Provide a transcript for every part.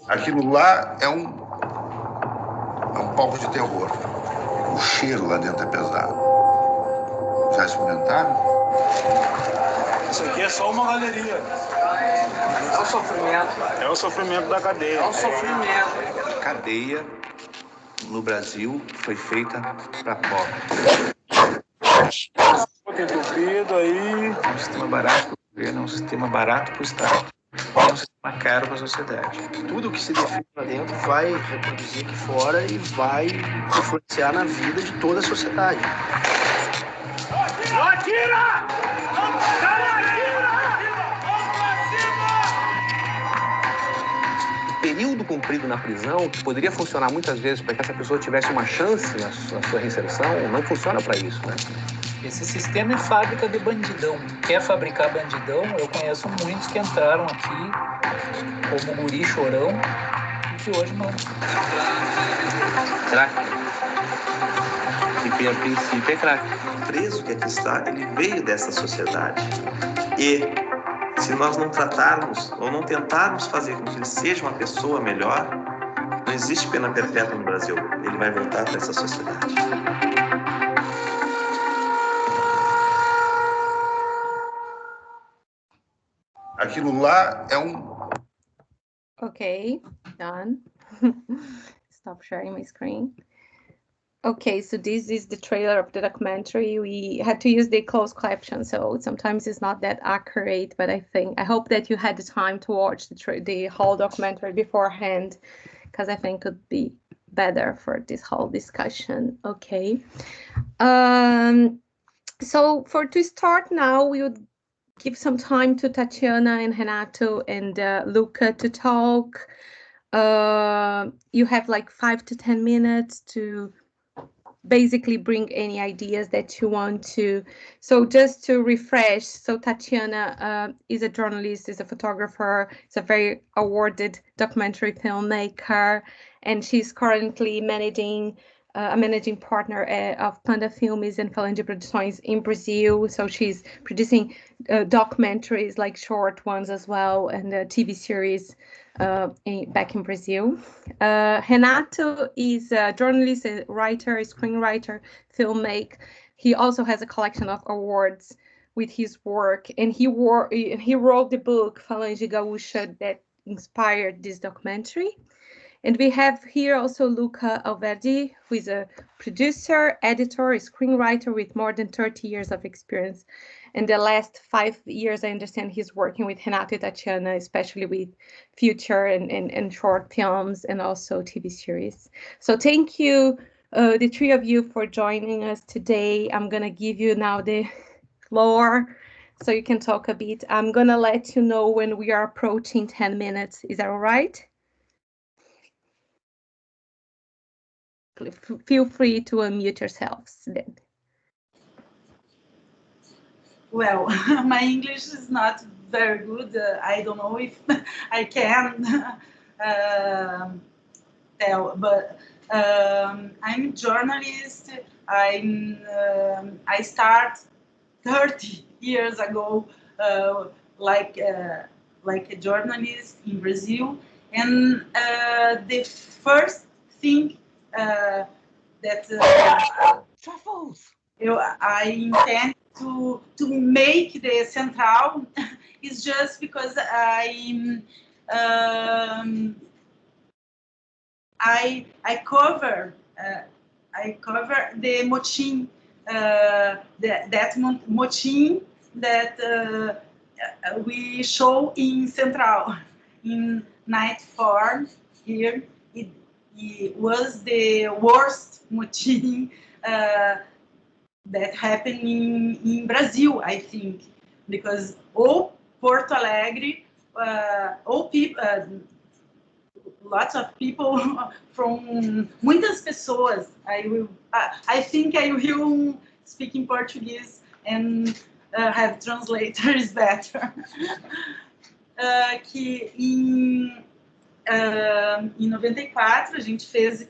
Aquilo lá é um palco de terror. O cheiro lá dentro é pesado. Já experimentaram? Isso aqui é só uma galeria. É o sofrimento. É o sofrimento da cadeia. É o sofrimento. A cadeia no Brasil foi feita para pobre. Muito entupido aí. É um sistema barato para o governo, é um sistema barato para o Estado. É um sistema caro para a sociedade. Tudo que se define lá dentro vai reproduzir aqui fora e vai influenciar na vida de toda a sociedade. Atira! O período cumprido na prisão, que poderia funcionar muitas vezes para que essa pessoa tivesse uma chance na sua reinserção, não funciona para isso, né? Esse sistema é fábrica de bandidão. Quer fabricar bandidão? Eu conheço muitos que entraram aqui como guri chorão e que hoje não. Crack. Que a princípio é crack. O preso que aqui está, ele veio dessa sociedade. E se nós não tratarmos ou não tentarmos fazer com que ele seja uma pessoa melhor, não existe pena perpétua no Brasil. Ele vai voltar para essa sociedade. Aquilo lá é um... Okay, done. Stop sharing my screen. Okay, so this is the trailer of the documentary. We had to use the closed caption, so sometimes it's not that accurate, but I hope that you had the time to watch the whole documentary beforehand, because I think it would be better for this whole discussion. Okay. So to start now, we would give some time to Tatiana and Renato and Luca to talk. You have like 5 to 10 minutes to basically bring any ideas that you want to. So just to refresh, so Tatiana is a journalist, is a photographer, is a very awarded documentary filmmaker, and she's currently a managing partner of Panda Filmes and Falange Produções in Brazil. So she's producing documentaries, like short ones as well, and a TV series back in Brazil. Renato is a journalist, a writer, a screenwriter, filmmaker. He also has a collection of awards with his work, and he wrote the book Falange Gaúcha that inspired this documentary. And we have here also Luca Alverdi, who is a producer, editor, a screenwriter with more than 30 years of experience. In the last 5 years, I understand he's working with Renato and Tatiana, especially with feature and short films and also TV series. So thank you, the three of you, for joining us today. I'm going to give you now the floor so you can talk a bit. I'm going to let you know when we are approaching 10 minutes. Is that all right? Feel free to unmute yourselves then. Well, my English is not very good. I don't know if I can tell, but I'm a journalist. I start 30 years ago, like a journalist in Brazil, and the first thing that Truffles. I intend to make the Central is just because I cover the motim, that motim that we show in Central in night 4 here. It was the worst motim that happened in Brazil, I think, because all Porto Alegre, all people, lots of people from muitas pessoas. I think I will speak in Portuguese and have translators better. Que em 94 a gente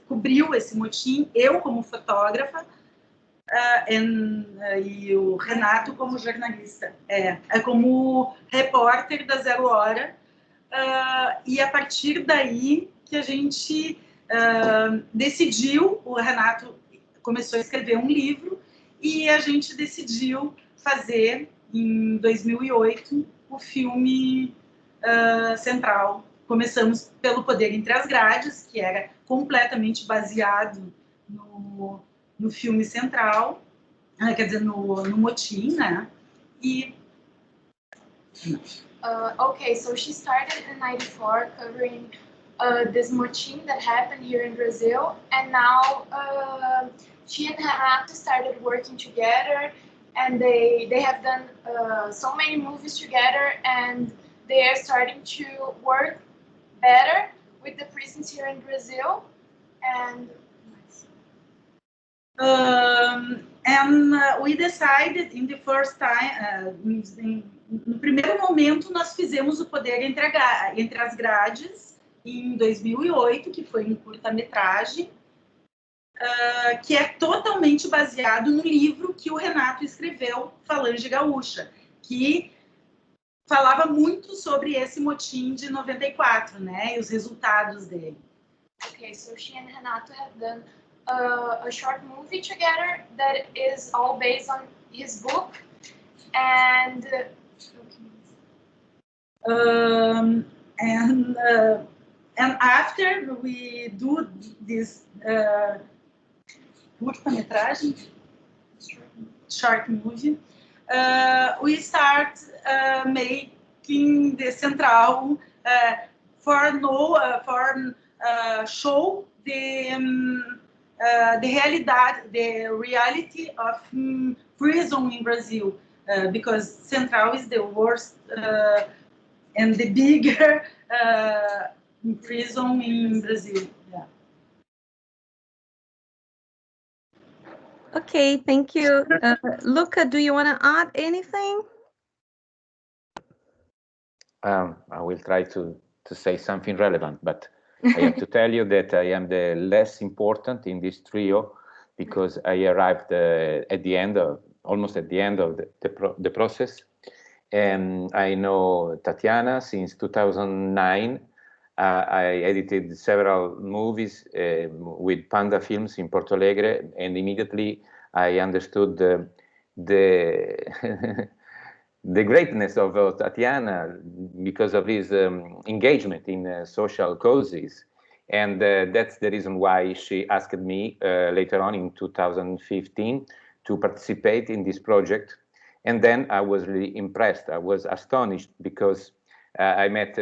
cobriu esse motim, eu como fotógrafa, e o Renato como jornalista, como repórter da Zero Hora, e a partir daí que a gente decidiu, o Renato começou a escrever um livro e a gente decidiu fazer, em 2008, o filme Central. Começamos pelo Poder Entre as Grades, que era completamente baseado no filme Central, quer dizer, no motim, né? E... Okay, so she started in 94 covering this motim that happened here in Brazil, and now she and Renato started working together, and they have done so many movies together, and they are starting to work better with the prisons here in Brazil, and we decided in the first time, no primeiro momento nós fizemos o Poder Entre as Grades em 2008, que foi um curta-metragem, que é totalmente baseado no livro que o Renato escreveu, Falange Gaúcha, que falava muito sobre esse motim de 94, né, e os resultados dele. Okay, so she and Renato have done a short movie together that is all based on his book, and after we do this curta-metragem, short movie, we start making the Central for show the reality of prison in Brazil, because Central is the worst and the bigger prison in Brazil. Yeah. Okay, thank you. Luca, do you want to add anything? I will try to say something relevant, but I have to tell you that I am the less important in this trio because I arrived at the end of, almost at the end of the process. And I know Tatiana since 2009. I edited several movies with Panda Films in Porto Alegre, and immediately I understood the greatness of Tatiana because of his engagement in social causes. And that's the reason why she asked me later on in 2015 to participate in this project. And then I was really impressed. I was astonished because I met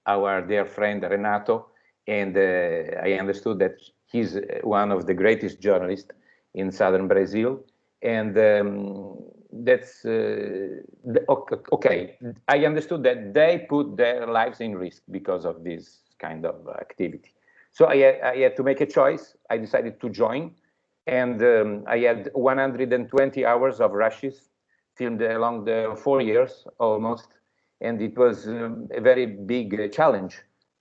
our dear friend Renato, and I understood that he's one of the greatest journalists in southern Brazil. And that's okay. I understood that they put their lives in risk because of this kind of activity. So I had to make a choice. I decided to join, and I had 120 hours of rushes filmed along the 4 years almost, and it was a very big challenge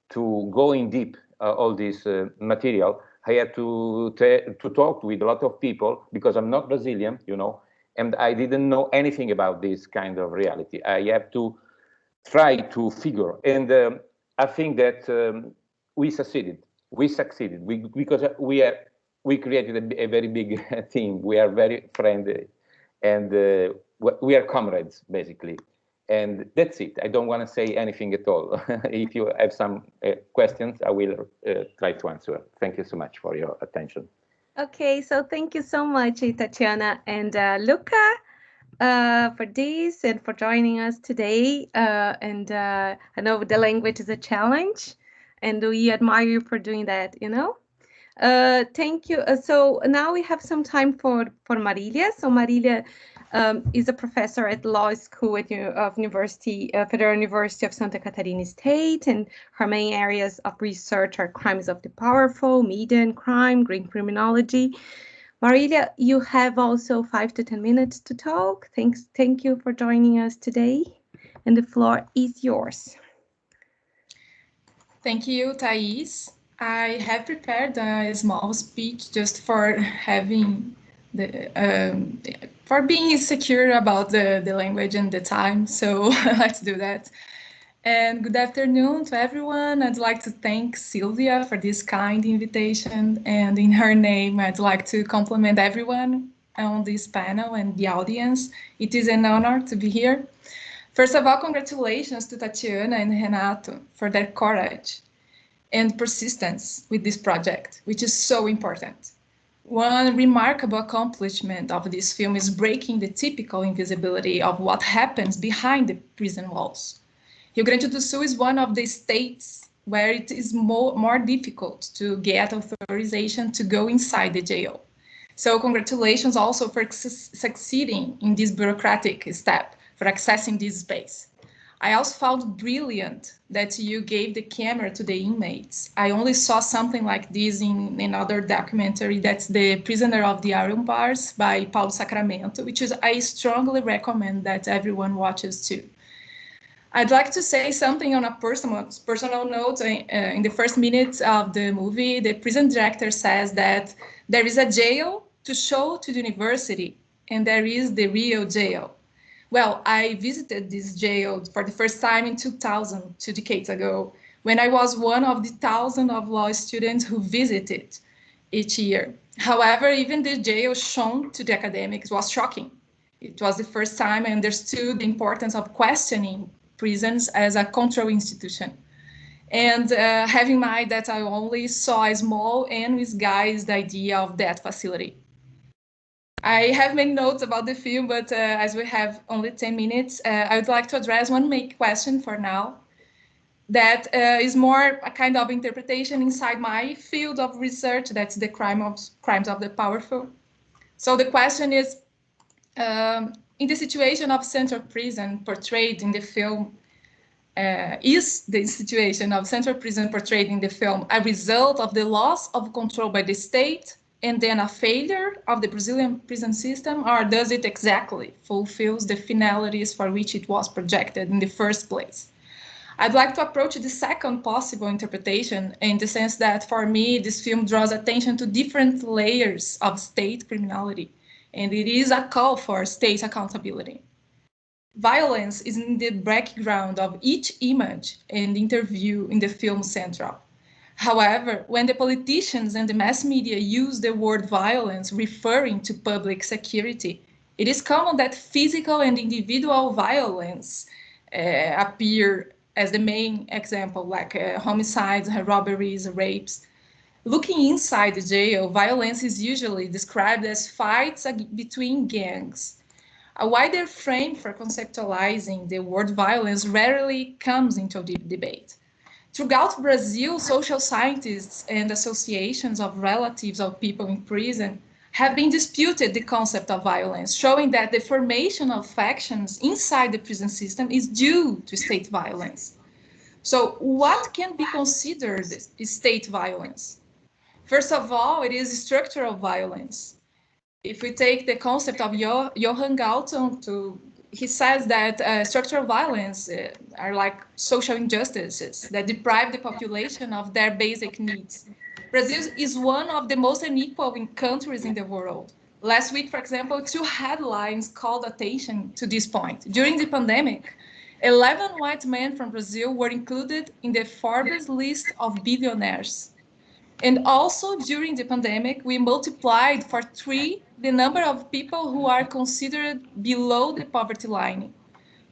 to go in deep all this material. I had to talk with a lot of people because I'm not Brazilian, you know, and I didn't know anything about this kind of reality. I have to try to figure, and I think that we succeeded. We succeeded because we created a very big team. We are very friendly, and we are comrades basically. And that's it. I don't want to say anything at all. If you have some questions, I will try to answer. Thank you so much for your attention. Okay, so thank you so much, Tatiana and Luca, for this and for joining us today. And I know the language is a challenge, and we admire you for doing that, you know. Thank you. So now we have some time for Marília. So Marília is a professor at Law School at Federal University of Santa Catarina State, and her main areas of research are crimes of the powerful, media and crime, green criminology. Marília, you have also 5 to 10 minutes to talk. Thank you for joining us today, and the floor is yours. Thank you, Thais. I have prepared a small speech just for having for being insecure about the language and the time. So let's do that. And good afternoon to everyone. I'd like to thank Sylvia for this kind invitation. And in her name, I'd like to compliment everyone on this panel and the audience. It is an honor to be here. First of all, congratulations to Tatiana and Renato for their courage and persistence with this project, which is so important. One remarkable accomplishment of this film is breaking the typical invisibility of what happens behind the prison walls. Rio Grande do Sul is one of the states where it is more difficult to get authorization to go inside the jail. So congratulations also for succeeding in this bureaucratic step for accessing this space. I also found brilliant that you gave the camera to the inmates. I only saw something like this in another documentary, that's The Prisoner of the Iron Bars by Paulo Sacramento, which is I strongly recommend that everyone watches too. I'd like to say something on a personal note. In the first minutes of the movie, the prison director says that there is a jail to show to the university, and there is the real jail. Well, I visited this jail for the first time in 2000, 2 decades ago, when I was one of the thousands of law students who visit it each year. However, even the jail shown to the academics was shocking. It was the first time I understood the importance of questioning prisons as a control institution. And have in mind that I only saw a small and misguided idea of that facility. I have many notes about the film, but as we have only 10 minutes, I would like to address one main question for now that is more a kind of interpretation inside my field of research, that's the crimes of the powerful. So the question is, in the situation of Central Prison portrayed in the film, is the situation of Central Prison portrayed in the film a result of the loss of control by the state and then a failure of the Brazilian prison system, or does it exactly fulfill the finalities for which it was projected in the first place? I'd like to approach the second possible interpretation in the sense that for me, this film draws attention to different layers of state criminality, and it is a call for state accountability. Violence is in the background of each image and interview in the film Central. However, when the politicians and the mass media use the word violence referring to public security, it is common that physical and individual violence appear as the main example, like homicides, robberies, rapes. Looking inside the jail, violence is usually described as fights between gangs. A wider frame for conceptualizing the word violence rarely comes into the debate. Throughout Brazil, social scientists and associations of relatives of people in prison have been disputed the concept of violence, showing that the formation of factions inside the prison system is due to state violence. So what can be considered state violence? First of all, it is structural violence. If we take the concept of Johan Galton, he says that structural violence are like social injustices that deprive the population of their basic needs. Brazil is one of the most unequal countries in the world. Last week, for example, 2 headlines called attention to this point. During the pandemic, 11 white men from Brazil were included in the Forbes list of billionaires. And also during the pandemic, we multiplied for 3 the number of people who are considered below the poverty line.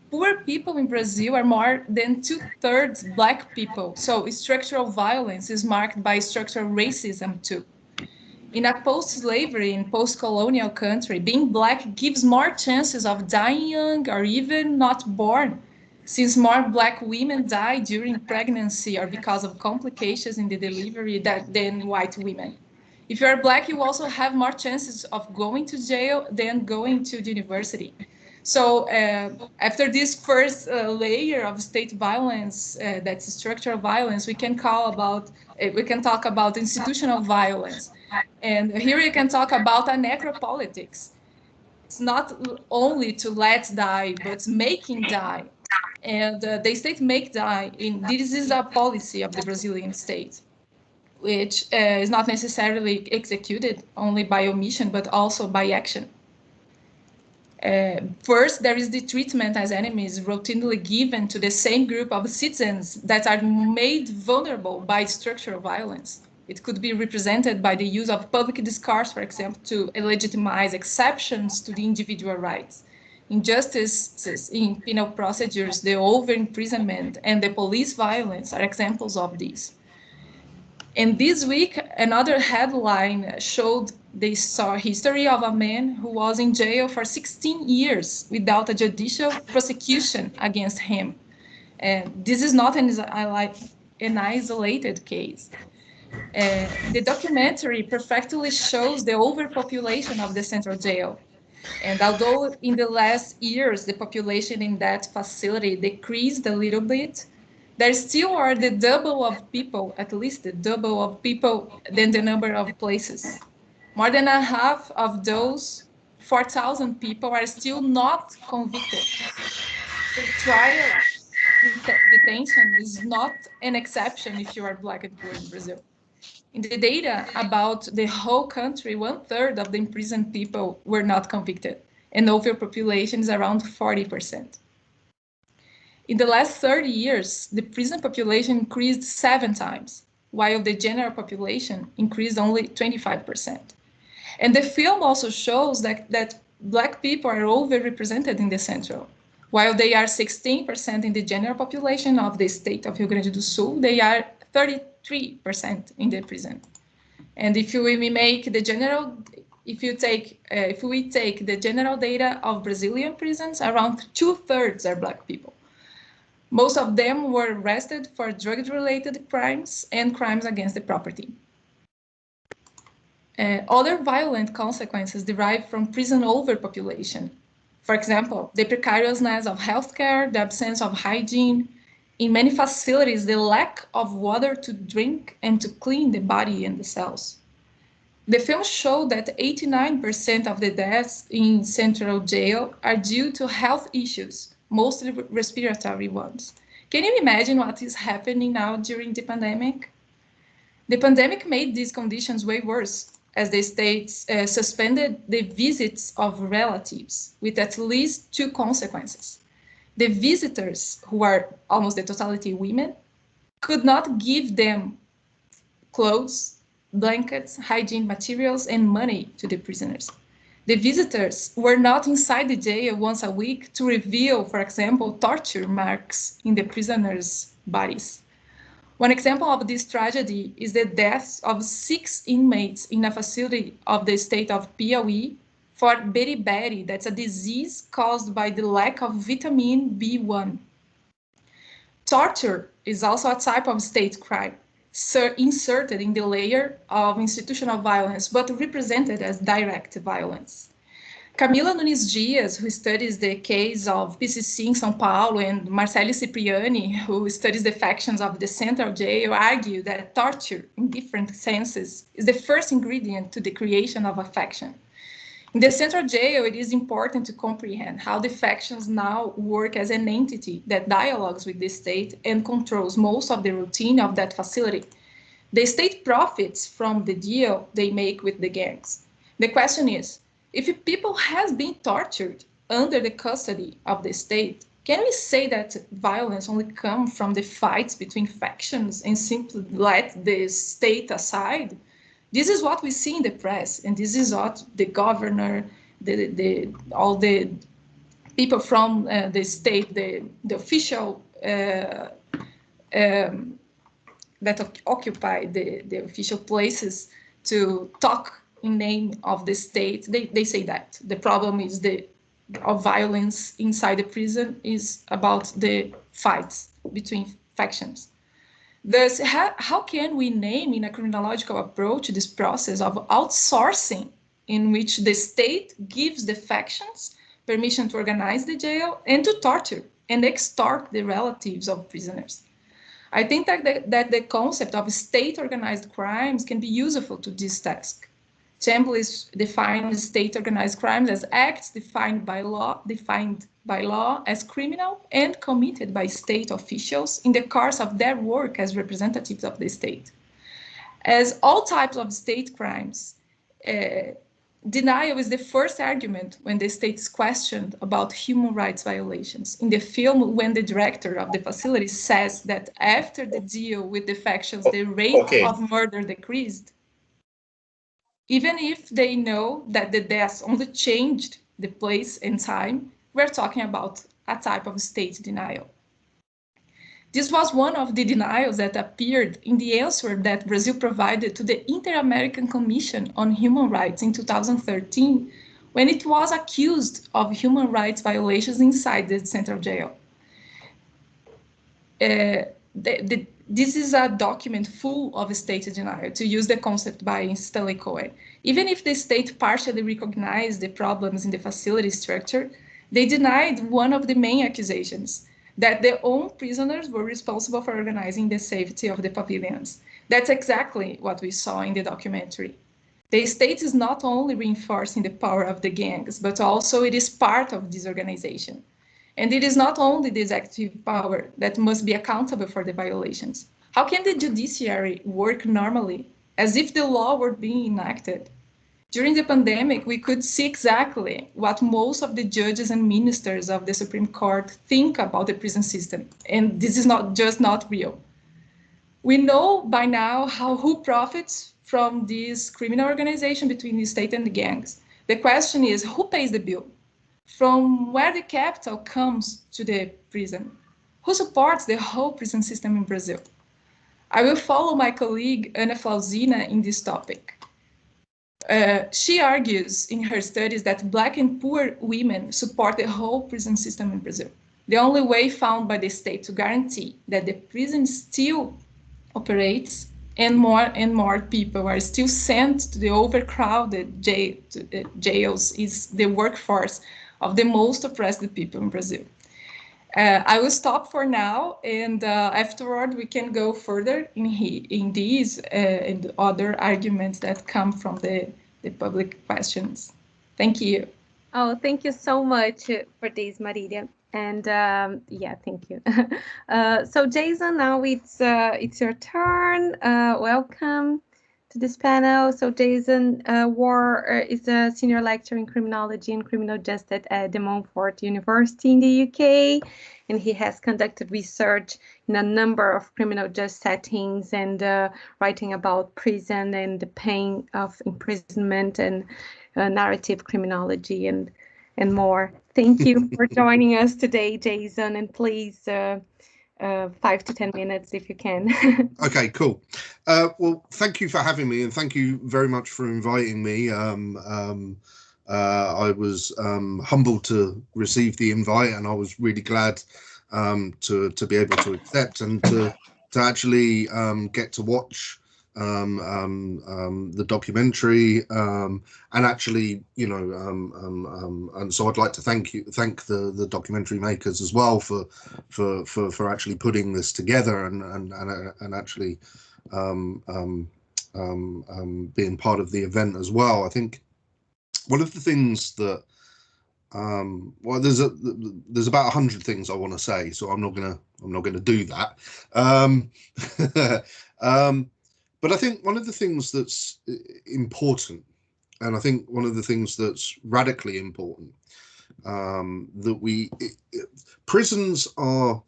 Poor people in Brazil are more than 2/3 Black people. So structural violence is marked by structural racism too. In a post-slavery and post-colonial country, being Black gives more chances of dying young or even not born, since more Black women die during pregnancy or because of complications in the delivery than white women. If you are Black, you also have more chances of going to jail than going to the university. So after this first layer of state violence, that's structural violence, we can talk about institutional violence. And here you can talk about a necropolitics. It's not only to let die, but making die. And the state make die. This is a policy of the Brazilian state, which is not necessarily executed only by omission, but also by action. First, there is the treatment as enemies routinely given to the same group of citizens that are made vulnerable by structural violence. It could be represented by the use of public discourse, for example, to legitimize exceptions to the individual rights. Injustices in penal procedures, the over-imprisonment, and the police violence are examples of these. And this week, another headline showed the history of a man who was in jail for 16 years without a judicial prosecution against him. And this is not an isolated case. The documentary perfectly shows the overpopulation of the central jail. And although in the last years, the population in that facility decreased a little bit, there still are the double of people, at least the double of people than the number of places. More than a half of those 4,000 people are still not convicted. The trial detention is not an exception if you are Black and poor in Brazil. In the data about the whole country, 1/3 of the imprisoned people were not convicted, and overpopulation is around 40%. In the last 30 years, the prison population increased 7 times, while the general population increased only 25%. And the film also shows that Black people are overrepresented in the central. While they are 16% in the general population of the state of Rio Grande do Sul, they are 33% in the prison. And if we take the general data of Brazilian prisons, around 2/3 are Black people. Most of them were arrested for drug-related crimes and crimes against the property. Other violent consequences derive from prison overpopulation. For example, the precariousness of healthcare, the absence of hygiene. In many facilities, the lack of water to drink and to clean the body and the cells. The film showed that 89% of the deaths in central jail are due to health issues, mostly respiratory ones. Can you imagine what is happening now during the pandemic? The pandemic made these conditions way worse, as the states suspended the visits of relatives, with at least 2 consequences. The visitors, who are almost the totality women, could not give them clothes, blankets, hygiene materials, and money to the prisoners. The visitors were not inside the jail once a week to reveal, for example, torture marks in the prisoners' bodies. One example of this tragedy is the deaths of 6 inmates in a facility of the state of Piauí for beriberi, that's a disease caused by the lack of vitamin B1. Torture is also a type of state crime, inserted in the layer of institutional violence, but represented as direct violence. Camila Nunes Dias, who studies the case of PCC in São Paulo, and Marcelo Cipriani, who studies the factions of the central jail, argue that torture, in different senses, is the first ingredient to the creation of a faction. In the central jail, it is important to comprehend how the factions now work as an entity that dialogues with the state and controls most of the routine of that facility. The state profits from the deal they make with the gangs. The question is, if people have been tortured under the custody of the state, can we say that violence only comes from the fights between factions and simply let the state aside? This is what we see in the press, and this is what the governor, all the people from the state, the official that occupy the official places to talk in name of the state, they say that the problem is of violence inside the prison is about the fights between factions. Thus, how can we name in a criminological approach this process of outsourcing in which the state gives the factions permission to organize the jail and to torture and extort the relatives of prisoners? I think that the concept of state-organized crimes can be useful to this task. Chambliss defines state-organized crimes as acts defined by law as criminal and committed by state officials in the course of their work as representatives of the state. As all types of state crimes, denial is the first argument when the state is questioned about human rights violations. In the film, when the director of the facility says that after the deal with the factions, the rate of murder decreased, even if they know that the deaths only changed the place and time, we're talking about a type of state denial. This was one of the denials that appeared in the answer that Brazil provided to the Inter-American Commission on Human Rights in 2013, when it was accused of human rights violations inside the central jail. This is a document full of state denial, to use the concept by Stanley Cohen. Even if the state partially recognized the problems in the facility structure, they denied one of the main accusations, that their own prisoners were responsible for organizing the safety of the pavilions. That's exactly what we saw in the documentary. The state is not only reinforcing the power of the gangs, but also it is part of this organization. And it is not only the executive power that must be accountable for the violations. How can the judiciary work normally, as if the law were being enacted? During the pandemic, we could see exactly what most of the judges and ministers of the Supreme Court think about the prison system, and this is not real. We know by now who profits from this criminal organization between the state and the gangs. The question is, who pays the bill? From where the capital comes to the prison? Who supports the whole prison system in Brazil? I will follow my colleague Ana Flausina in this topic. She argues in her studies that Black and poor women support the whole prison system in Brazil. The only way found by the state to guarantee that the prison still operates and more people are still sent to the overcrowded jails is the workforce of the most oppressed people in Brazil. I will stop for now, and afterward we can go further in these and other arguments that come from the public questions. Thank you. Oh, thank you so much for this, Marilia. And yeah, thank you. So Jason, now it's your turn. Welcome to this panel. So Jason Warr is a senior lecturer in criminology and criminal justice at De Montfort University in the UK, and he has conducted research in a number of criminal justice settings and writing about prison and the pain of imprisonment and narrative criminology and more. Thank you for joining us today, Jason, and please 5 to 10 minutes if you can. Okay, cool. Well, thank you for having me, and thank you very much for inviting me. I was humbled to receive the invite, and I was really glad to be able to accept and to actually get to watch the documentary, and actually, you know, and so I'd like to thank the documentary makers as well for actually putting this together and actually being part of the event as well. I think one of the things that well, there's about 100 things I want to say, so I'm not gonna do that. But I think one of the things that's important, and I think one of the things that's radically important, prisons are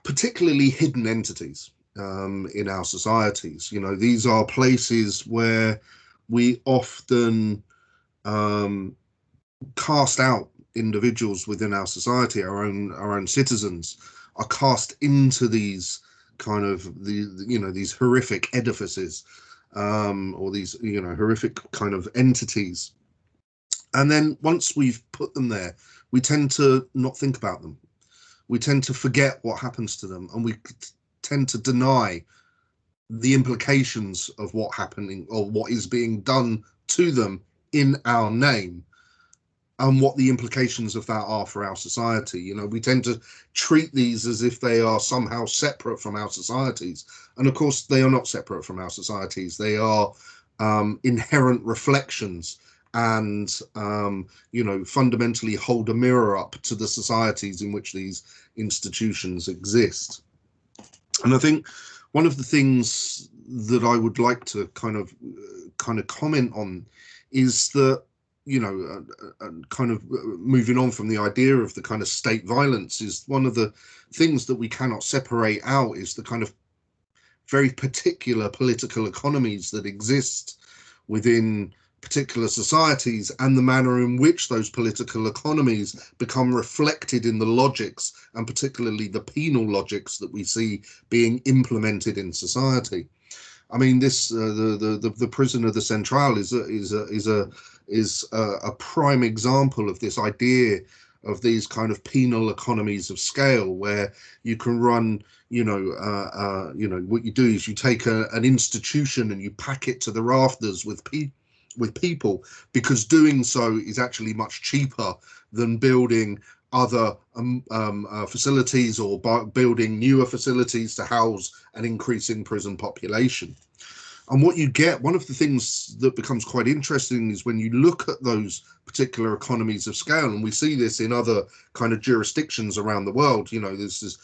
particularly hidden entities in our societies. You know, these are places where we often cast out individuals within our society. Our own citizens are cast into these kind of these horrific edifices, or these horrific kind of entities, and then once we've put them there, we tend to not think about them. We tend to forget what happens to them, and we tend to deny the implications of what happening or what is being done to them in our name, and what the implications of that are for our society. You know, we tend to treat these as if they are somehow separate from our societies. And of course, they are not separate from our societies. They are inherent reflections and, you know, fundamentally hold a mirror up to the societies in which these institutions exist. And I think one of the things that I would like to kind of comment on is that, you know, kind of moving on from the idea of the kind of state violence, is one of the things that we cannot separate out is the kind of very particular political economies that exist within particular societies, and the manner in which those political economies become reflected in the logics, and particularly the penal logics that we see being implemented in society. I mean, this the prison of the Central is a prime example of this idea of these kind of penal economies of scale, where you can run, you know, what you do is you take an institution and you pack it to the rafters with people, because doing so is actually much cheaper than building other facilities, or building newer facilities to house an increasing prison population. And what you get, one of the things that becomes quite interesting is when you look at those particular economies of scale, and we see this in other kind of jurisdictions around the world. You know, this is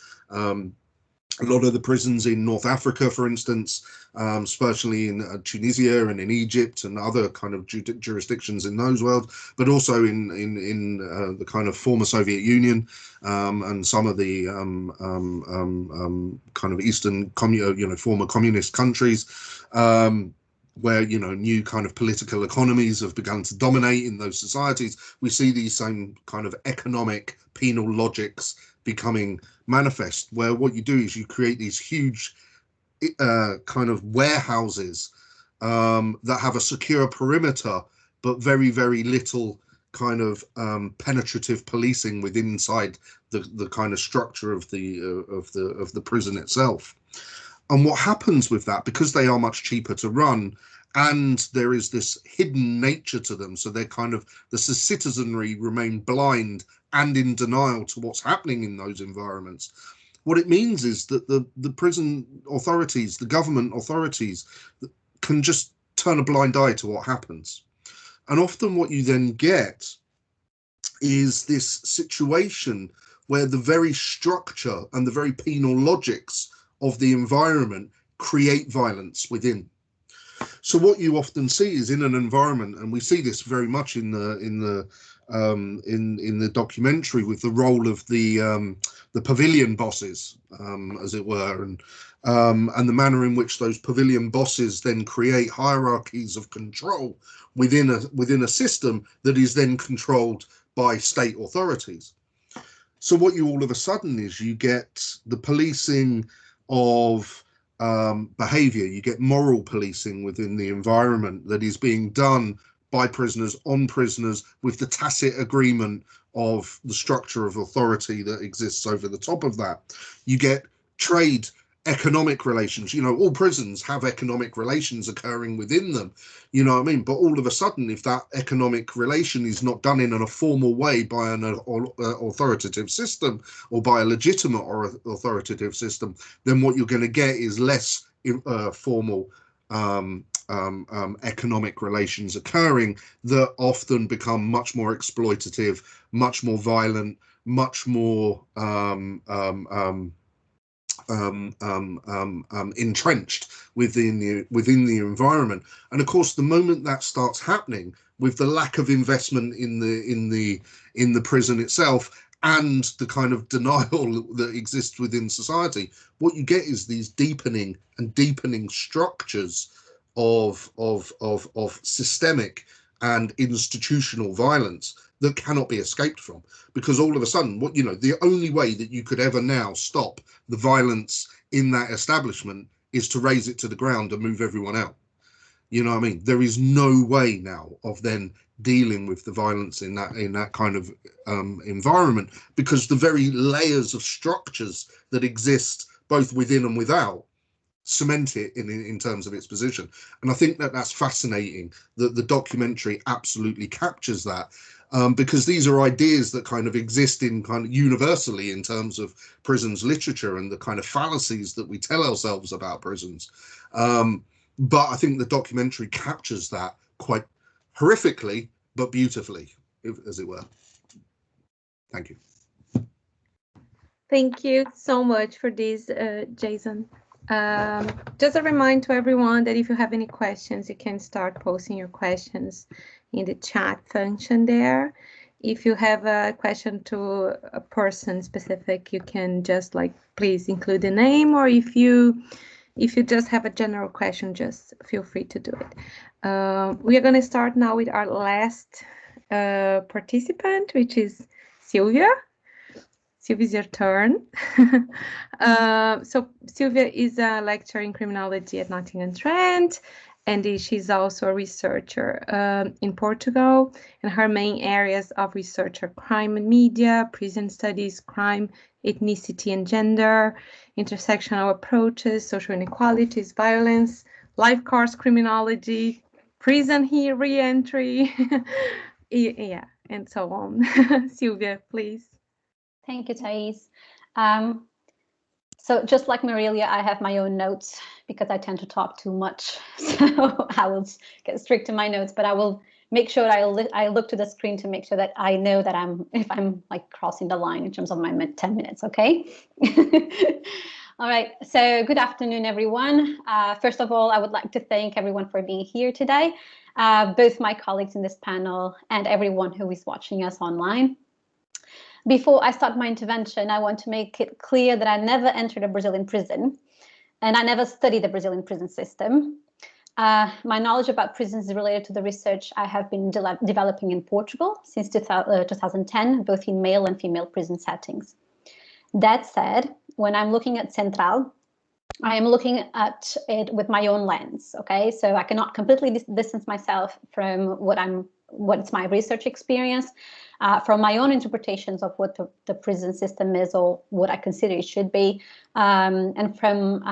a lot of the prisons in North Africa, for instance, especially in Tunisia and in Egypt and other kind of jurisdictions in those worlds, but also in the kind of former Soviet Union, and some of the kind of Eastern former communist countries, where, you know, new kind of political economies have begun to dominate in those societies. We see these same kind of economic penal logics becoming manifest, where what you do is you create these huge kind of warehouses that have a secure perimeter, but very, very little kind of penetrative policing within inside the kind of structure of the prison itself. And what happens with that, because they are much cheaper to run, and there is this hidden nature to them, so they're kind of, the citizenry remain blind and in denial to what's happening in those environments. What it means is that the prison authorities, the government authorities, can just turn a blind eye to what happens. And often what you then get is this situation where the very structure and the very penal logics of the environment create violence within. So what you often see is, in an environment, and we see this very much in the documentary, with the role of the pavilion bosses, as it were, and the manner in which those pavilion bosses then create hierarchies of control within a system that is then controlled by state authorities. So what you all of a sudden is, you get the policing of behavior, you get moral policing within the environment that is being done by prisoners on prisoners, with the tacit agreement of the structure of authority that exists over the top of that. You get trade, economic relations. You know, all prisons have economic relations occurring within them, you know what I mean? But all of a sudden, if that economic relation is not done in a formal way by an authoritative system, or by a legitimate or authoritative system, then what you're going to get is less formal economic relations occurring, that often become much more exploitative, much more violent, much more entrenched within the environment. And of course, the moment that starts happening, with the lack of investment in the prison itself, and the kind of denial that exists within society, what you get is these deepening structures of systemic and institutional violence that cannot be escaped from. Because all of a sudden, the only way that you could ever now stop the violence in that establishment is to raise it to the ground and move everyone out. You know what I mean? There is no way now of then dealing with the violence in that kind of environment, because the very layers of structures that exist both within and without cement it in terms of its position. And I think that that's fascinating, that the documentary absolutely captures that, because these are ideas that kind of exist in kind of universally in terms of prisons literature, and the kind of fallacies that we tell ourselves about prisons. But I think the documentary captures that quite horrifically, but beautifully, as it were. Thank you. Thank you so much for this, Jason. Just a reminder to everyone that if you have any questions, you can start posting your questions in the chat function there. If you have a question to a person specific, you can just like please include the name, or if you just have a general question, just feel free to do it. We are going to start now with our last participant, which is Sylvia. Sylvia, it's your turn. So Sylvia is a lecturer in criminology at Nottingham Trent, and she's also a researcher in Portugal. And her main areas of research are crime and media, prison studies, crime, ethnicity and gender, intersectional approaches, social inequalities, violence, life course criminology, prison re-entry, yeah, and so on. Sylvia, please. Thank you, Thais. So just like Marilia, I have my own notes because I tend to talk too much. So I will get strict to my notes, but I will make sure I look to the screen to make sure that I know that if I'm like crossing the line in terms of my 10 minutes, okay? All right, so good afternoon, everyone. First of all, I would like to thank everyone for being here today, both my colleagues in this panel and everyone who is watching us online. Before I start my intervention, I want to make it clear that I never entered a Brazilian prison, and I never studied the Brazilian prison system. My knowledge about prisons is related to the research I have been developing in Portugal since 2010, both in male and female prison settings. That said, when I'm looking at Central, I am looking at it with my own lens, okay? So I cannot completely distance myself from what's my research experience, from my own interpretations of what the prison system is or what I consider it should be, and from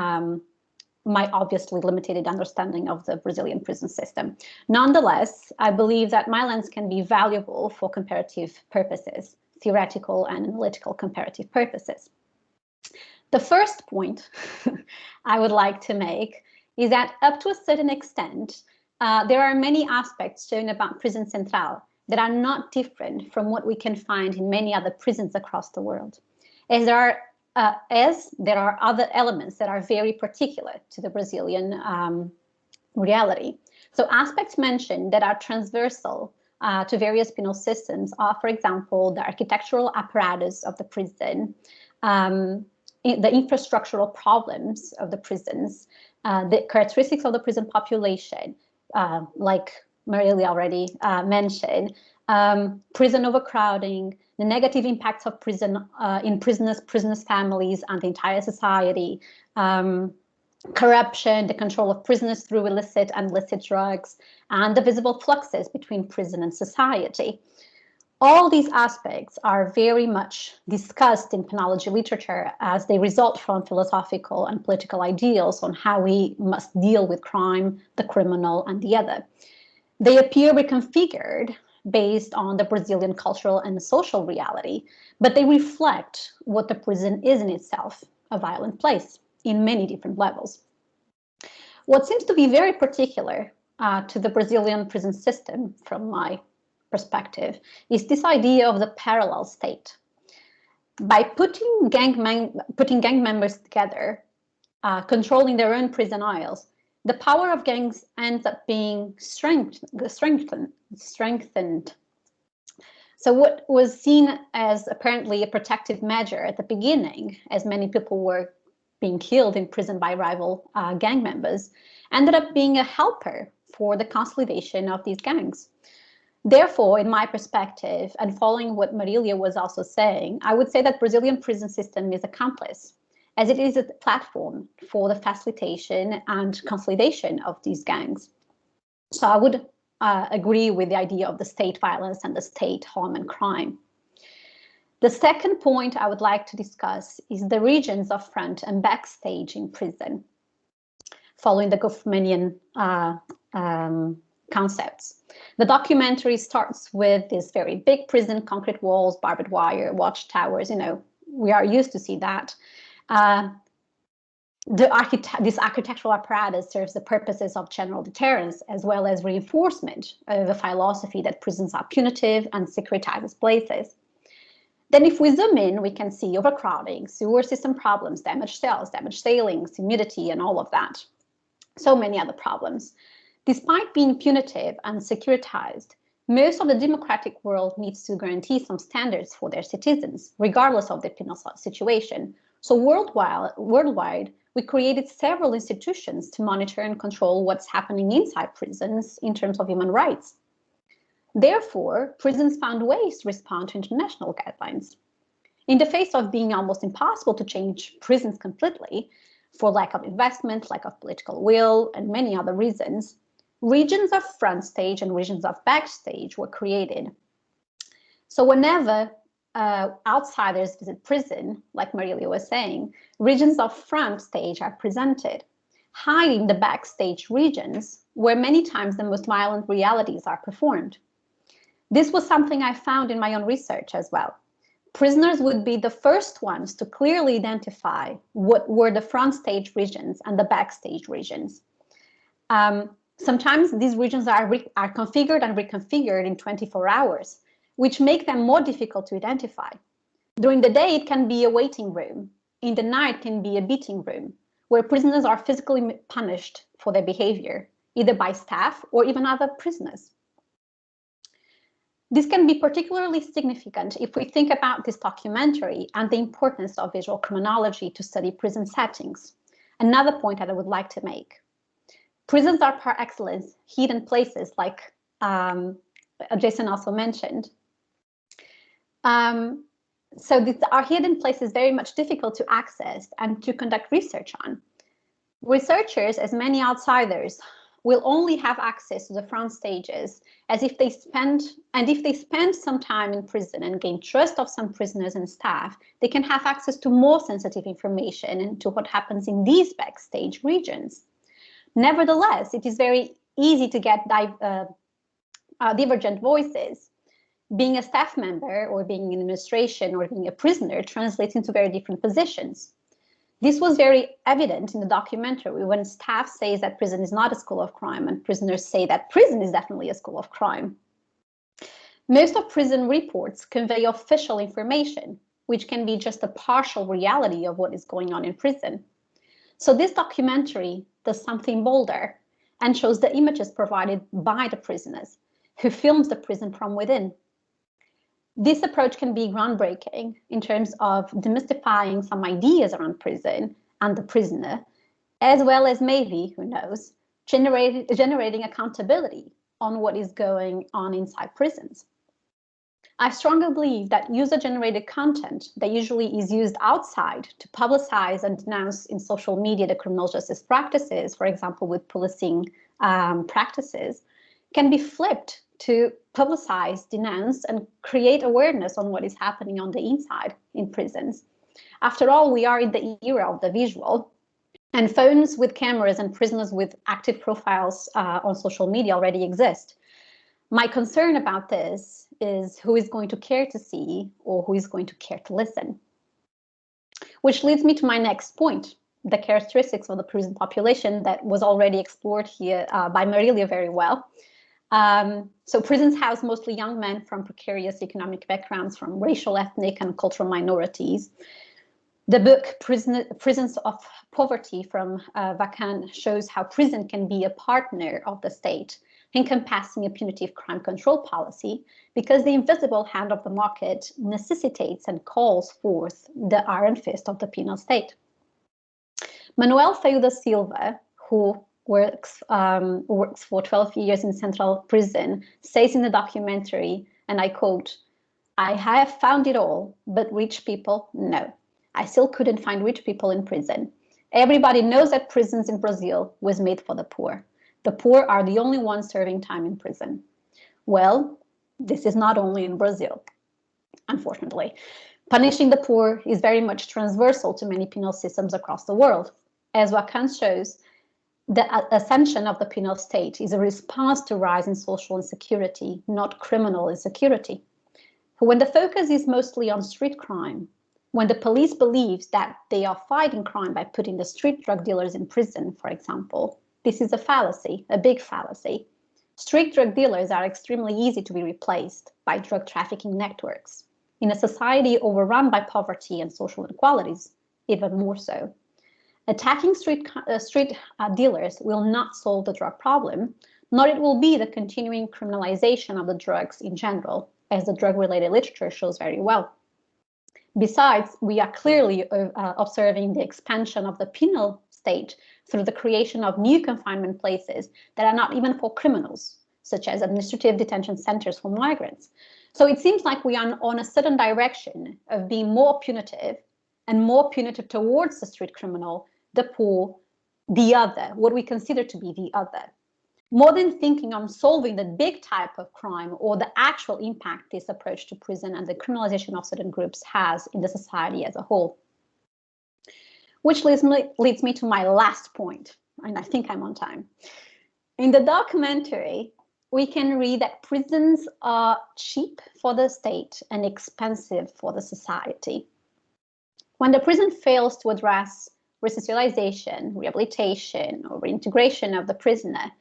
my obviously limited understanding of the Brazilian prison system. Nonetheless, I believe that my lens can be valuable for comparative purposes, theoretical and analytical comparative purposes. The first point I would like to make is that up to a certain extent, there are many aspects shown about Prison Central that are not different from what we can find in many other prisons across the world, as there are other elements that are very particular to the Brazilian reality. So aspects mentioned that are transversal to various penal systems are, for example, the architectural apparatus of the prison, the infrastructural problems of the prisons, the characteristics of the prison population, like Marilia already mentioned, prison overcrowding, the negative impacts of prison in prisoners' families and the entire society, corruption, the control of prisoners through illicit and licit drugs, and the visible fluxes between prison and society. All these aspects are very much discussed in penology literature as they result from philosophical and political ideals on how we must deal with crime, the criminal, and the other. They appear reconfigured based on the Brazilian cultural and social reality, but they reflect what the prison is in itself, a violent place in many different levels. What seems to be very particular to the Brazilian prison system, from my perspective, is this idea of the parallel state. By putting gang members together, controlling their own prison aisles, the power of gangs ends up being strengthened. So what was seen as apparently a protective measure at the beginning, as many people were being killed in prison by rival gang members, ended up being a helper for the consolidation of these gangs. Therefore, in my perspective, and following what Marilia was also saying, I would say that Brazilian prison system is accomplice, as it is a platform for the facilitation and consolidation of these gangs. So I would agree with the idea of the state violence and the state harm and crime. The second point I would like to discuss is the regions of front and backstage in prison, following the Goffmanian concepts. The documentary starts with this very big prison, concrete walls, barbed wire, watchtowers. You know, we are used to see that. This architectural apparatus serves the purposes of general deterrence as well as reinforcement of a philosophy that prisons are punitive and securitizes places. Then if we zoom in, we can see overcrowding, sewer system problems, damaged cells, damaged tailings, humidity, and all of that. So many other problems. Despite being punitive and securitized, most of the democratic world needs to guarantee some standards for their citizens, regardless of their penal situation. So worldwide, we created several institutions to monitor and control what's happening inside prisons in terms of human rights. Therefore, prisons found ways to respond to international guidelines. In the face of being almost impossible to change prisons completely, for lack of investment, lack of political will, and many other reasons, regions of front stage and regions of backstage were created. So whenever outsiders visit prison, like Marilia was saying, regions of front stage are presented, hiding the backstage regions where many times the most violent realities are performed. This was something I found in my own research as well. Prisoners would be the first ones to clearly identify what were the front stage regions and the backstage regions. Sometimes these regions are configured and reconfigured in 24 hours, which make them more difficult to identify. During the day, it can be a waiting room. In the night, it can be a beating room, where prisoners are physically punished for their behavior, either by staff or even other prisoners. This can be particularly significant if we think about this documentary and the importance of visual criminology to study prison settings. Another point that I would like to make. Prisons are par excellence hidden places, like Jason also mentioned. So these are hidden places very much difficult to access and to conduct research on. Researchers, as many outsiders, will only have access to the front stages as if they spend some time in prison and gain trust of some prisoners and staff, they can have access to more sensitive information and to what happens in these backstage regions. Nevertheless, it is very easy to get divergent voices. Being a staff member or being in administration or being a prisoner translates into very different positions. This was very evident in the documentary when staff says that prison is not a school of crime and prisoners say that prison is definitely a school of crime. Most of prison reports convey official information, which can be just a partial reality of what is going on in prison. So this documentary does something bolder and shows the images provided by the prisoners, who films the prison from within. This approach can be groundbreaking in terms of demystifying some ideas around prison and the prisoner, as well as maybe, who knows, generating accountability on what is going on inside prisons. I strongly believe that user-generated content that usually is used outside to publicize and denounce in social media the criminal justice practices, for example, with policing practices, can be flipped to publicize, denounce, and create awareness on what is happening on the inside in prisons. After all, we are in the era of the visual, and phones with cameras and prisoners with active profiles on social media already exist. My concern about this is who is going to care to see or who is going to care to listen. Which leads me to my next point, the characteristics of the prison population that was already explored here by Marilia very well. So prisons house mostly young men from precarious economic backgrounds, from racial, ethnic, and cultural minorities. The book Prisons of Poverty from Vacan shows how prison can be a partner of the state, encompassing a punitive crime control policy, because the invisible hand of the market necessitates and calls forth the iron fist of the penal state. Manuel Feio da Silva, who works for 12 years in Central Prison, says in the documentary, and I quote, "I have found it all, but rich people, no. I still couldn't find rich people in prison. Everybody knows that prisons in Brazil was made for the poor. The poor are the only ones serving time in prison." Well, this is not only in Brazil, unfortunately. Punishing the poor is very much transversal to many penal systems across the world. As Vacan shows, the ascension of the penal state is a response to rise in social insecurity, not criminal insecurity. When the focus is mostly on street crime, when the police believes that they are fighting crime by putting the street drug dealers in prison, for example, this is a fallacy, a big fallacy. Street drug dealers are extremely easy to be replaced by drug trafficking networks. in a society overrun by poverty and social inequalities, even more so. Attacking street dealers will not solve the drug problem, nor it will be the continuing criminalization of the drugs in general, as the drug-related literature shows very well. Besides, we are clearly observing the expansion of the penal state through the creation of new confinement places that are not even for criminals, such as administrative detention centers for migrants. So it seems like we are on a certain direction of being more punitive and more punitive towards the street criminal, the poor, the other, what we consider to be the other. More than thinking on solving the big type of crime or the actual impact this approach to prison and the criminalization of certain groups has in the society as a whole. Which leads me to my last point, and I think I'm on time. In the documentary, we can read that prisons are cheap for the state and expensive for the society. When the prison fails to address resocialization, rehabilitation, or reintegration of the prisoner,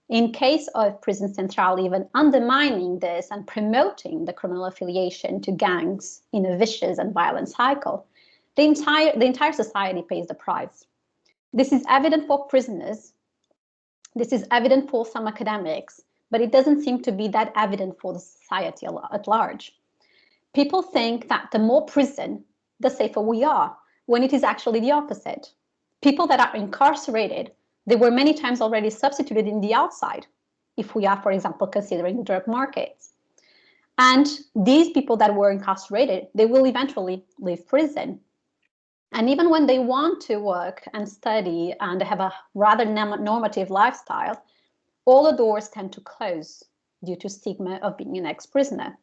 in case of Prison Central even undermining this and promoting the criminal affiliation to gangs in a vicious and violent cycle, the entire society pays the price. This is evident for prisoners, this is evident for some academics, but it doesn't seem to be that evident for the society at large. People think that the more prison, the safer we are, when it is actually the opposite. People that are incarcerated, they were many times already substituted in the outside, if we are, for example, considering the drug markets. And these people that were incarcerated, they will eventually leave prison. And even when they want to work and study and have a rather normative lifestyle, all the doors tend to close due to stigma of being an ex-prisoner.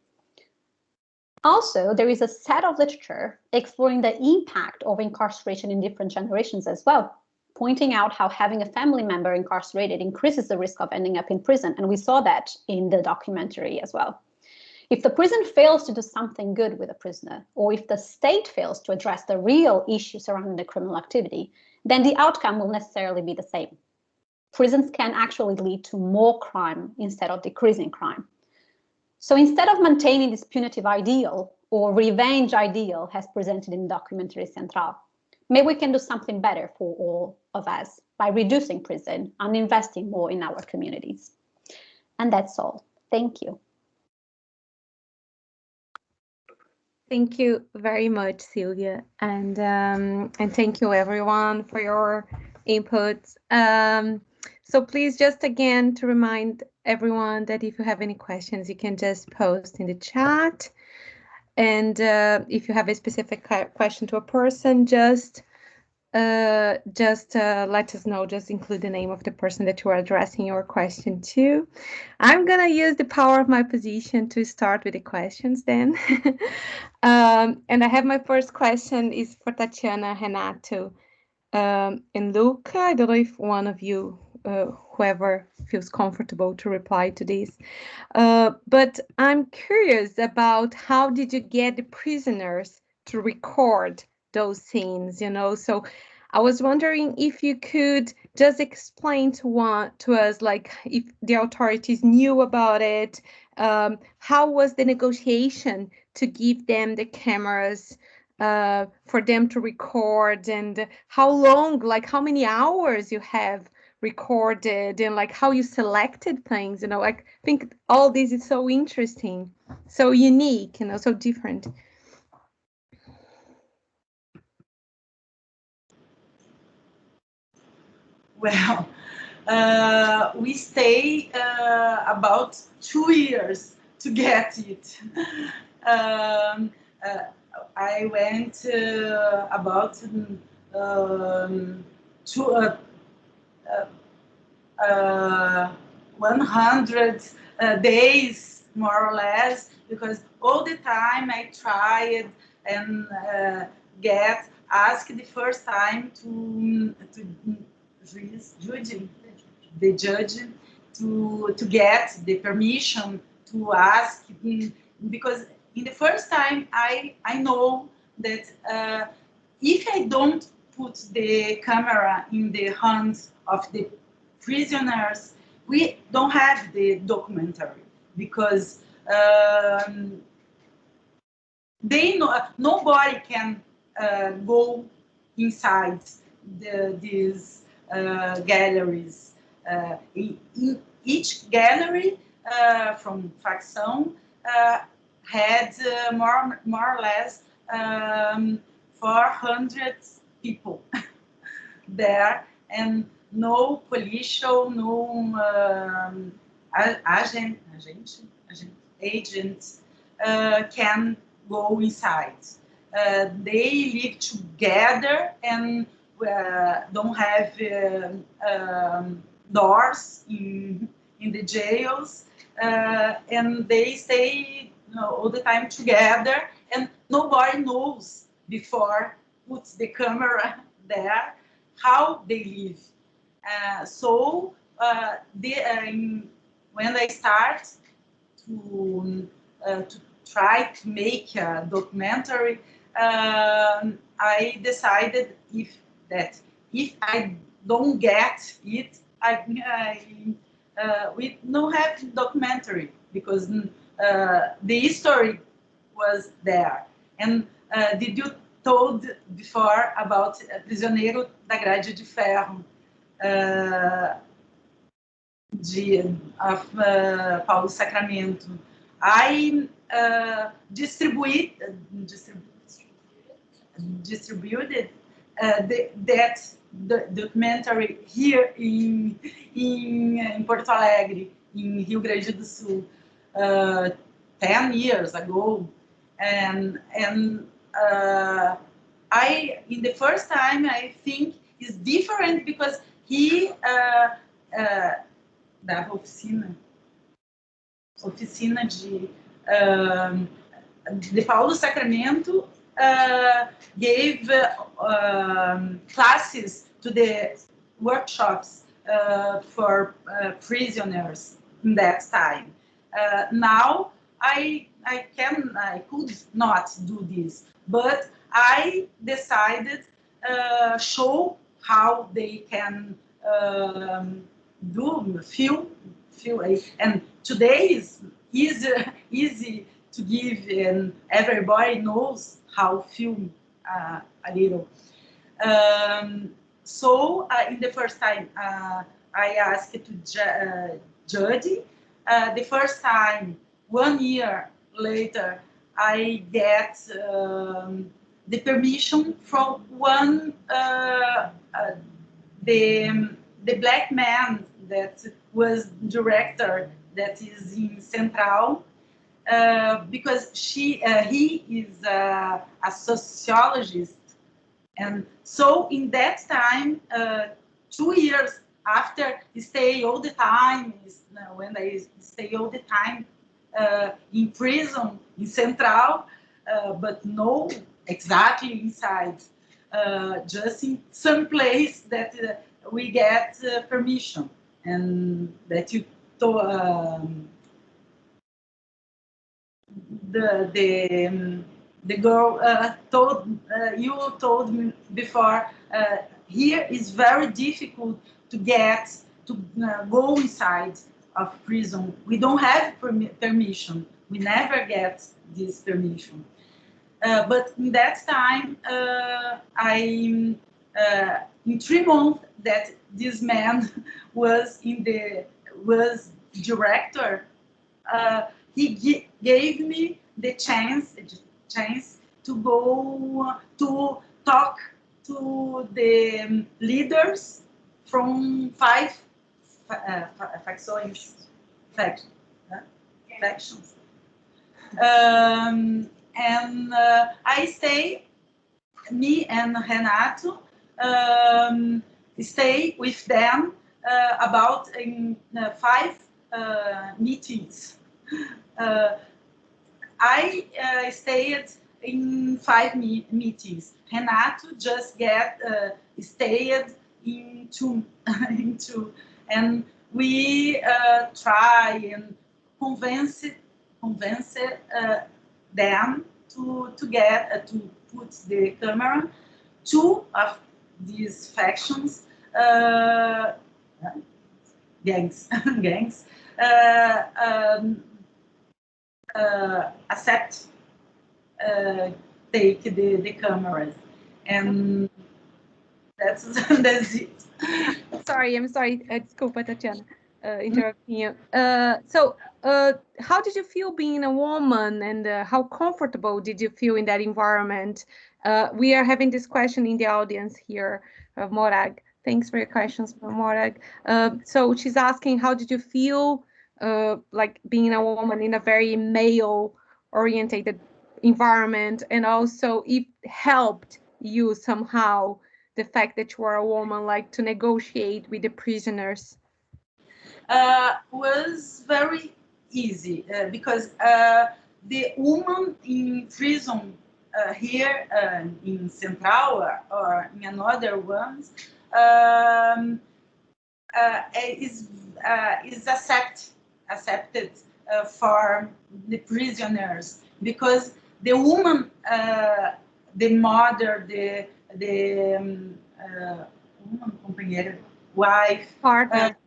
Also, there is a set of literature exploring the impact of incarceration in different generations as well, pointing out how having a family member incarcerated increases the risk of ending up in prison. And we saw that in the documentary as well. If the prison fails to do something good with a prisoner, or if the state fails to address the real issues surrounding the criminal activity, then the outcome will necessarily be the same. Prisons can actually lead to more crime instead of decreasing crime. So instead of maintaining this punitive ideal or revenge ideal as presented in documentary Central, maybe we can do something better for all of us by reducing prison and investing more in our communities. And that's all. Thank you. Thank you very much, Silvia, and thank you everyone for your inputs. So please, just again to remind everyone that if you have any questions, you can just post in the chat. And if you have a specific question to a person, just let us know, just include the name of the person that you are addressing your question to. I'm gonna use the power of my position to start with the questions then. And I have my first question is for Tatiana, Renato, and Luca. I don't know if one of you, whoever feels comfortable to reply to this, but I'm curious about how did you get the prisoners to record those scenes, you know? So I was wondering if you could just explain to us, like, if the authorities knew about it, how was the negotiation to give them the cameras for them to record, and how long, like how many hours you have recorded, and like how you selected things, you know? I think all this is so interesting, so unique, you know, so different. Well, we stay about 2 years to get it. I went about 100 days, more or less, because all the time I tried and asked the first time to the judge to get the permission to ask, because in the first time I know that if I don't put the camera in the hands of the prisoners, we don't have the documentary, because they know nobody can go inside these galleries. In each gallery from Facção had more or less 400 people there, and no police, no agents can go inside. They live together and don't have doors in the jails, and they stay all the time together, and nobody knows before put the camera there how they live. So when I start to try to make a documentary, I decided if I don't get it, we don't have documentary, because the history was there. And did you told before about Prisioneiro da Grade de Ferro, of Paulo Sacramento. I distributed that documentary here in Porto Alegre, in Rio Grande do Sul, 10 years ago, and I, in the first time, I think is different because he da oficina de Paulo Sacramento gave classes to the workshops for prisoners in that time. Now I could not do this, but I decided show how they can do film, and today is easy to give, and everybody knows how film a little. So in the first time I asked to Judy. The first time, 1 year later, I get the permission from one the black man that was director that is in Central, because he is a sociologist, and so in that time, 2 years after stay all the time, when I stay all the time in prison in Central, but no exactly inside, just in some place that we get permission, and that you the girl told me before, here is very difficult to get to go inside of prison. We don't have permission. We never get this permission. But in that time, in 3 months that this man was director, he gave me the chance to go to talk to the leaders from 5 factions. And I stay, me and Renato, stay with them about 5 meetings. I stayed in 5 meetings. Renato just stayed in 2, and we try and convince them to put the camera. 2 of these factions, gangs, accept take the cameras, and that's it. Sorry, I'm sorry. Desculpa, Tatiana, interrupting you. How did you feel being a woman, and how comfortable did you feel in that environment? We are having this question in the audience here of Morag. Thanks for your questions, Morag. So she's asking, how did you feel like being a woman in a very male-oriented environment, and also it helped you somehow, the fact that you are a woman, like to negotiate with the prisoners? Was very easy because the woman in prison here in Central or in another ones is accepted for the prisoners, because the woman, the mother, the woman, companheira, wife, partner.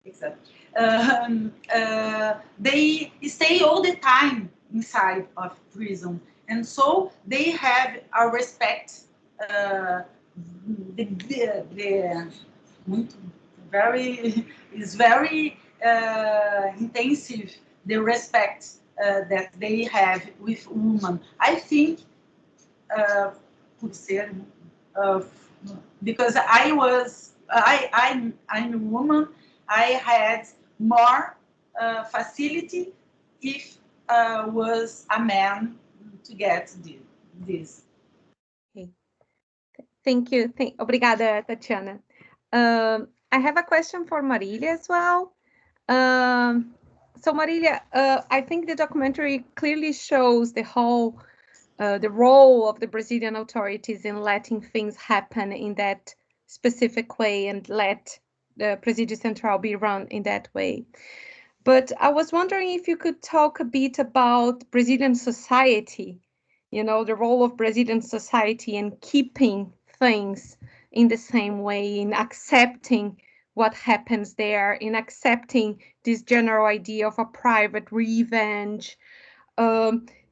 Exactly. They stay all the time inside of prison, and so they have a respect. Is very intensive, the respect that they have with women. I think because I'm a woman, I had more facility if was a man to get this. Okay. Thank you. Obrigada, Tatiana. I have a question for Marilia as well. So Marilia, I think the documentary clearly shows the whole, the role of the Brazilian authorities in letting things happen in that specific way and let the Presídio Central be run in that way. But I was wondering if you could talk a bit about Brazilian society, you know, the role of Brazilian society in keeping things in the same way, in accepting what happens there, in accepting this general idea of a private revenge.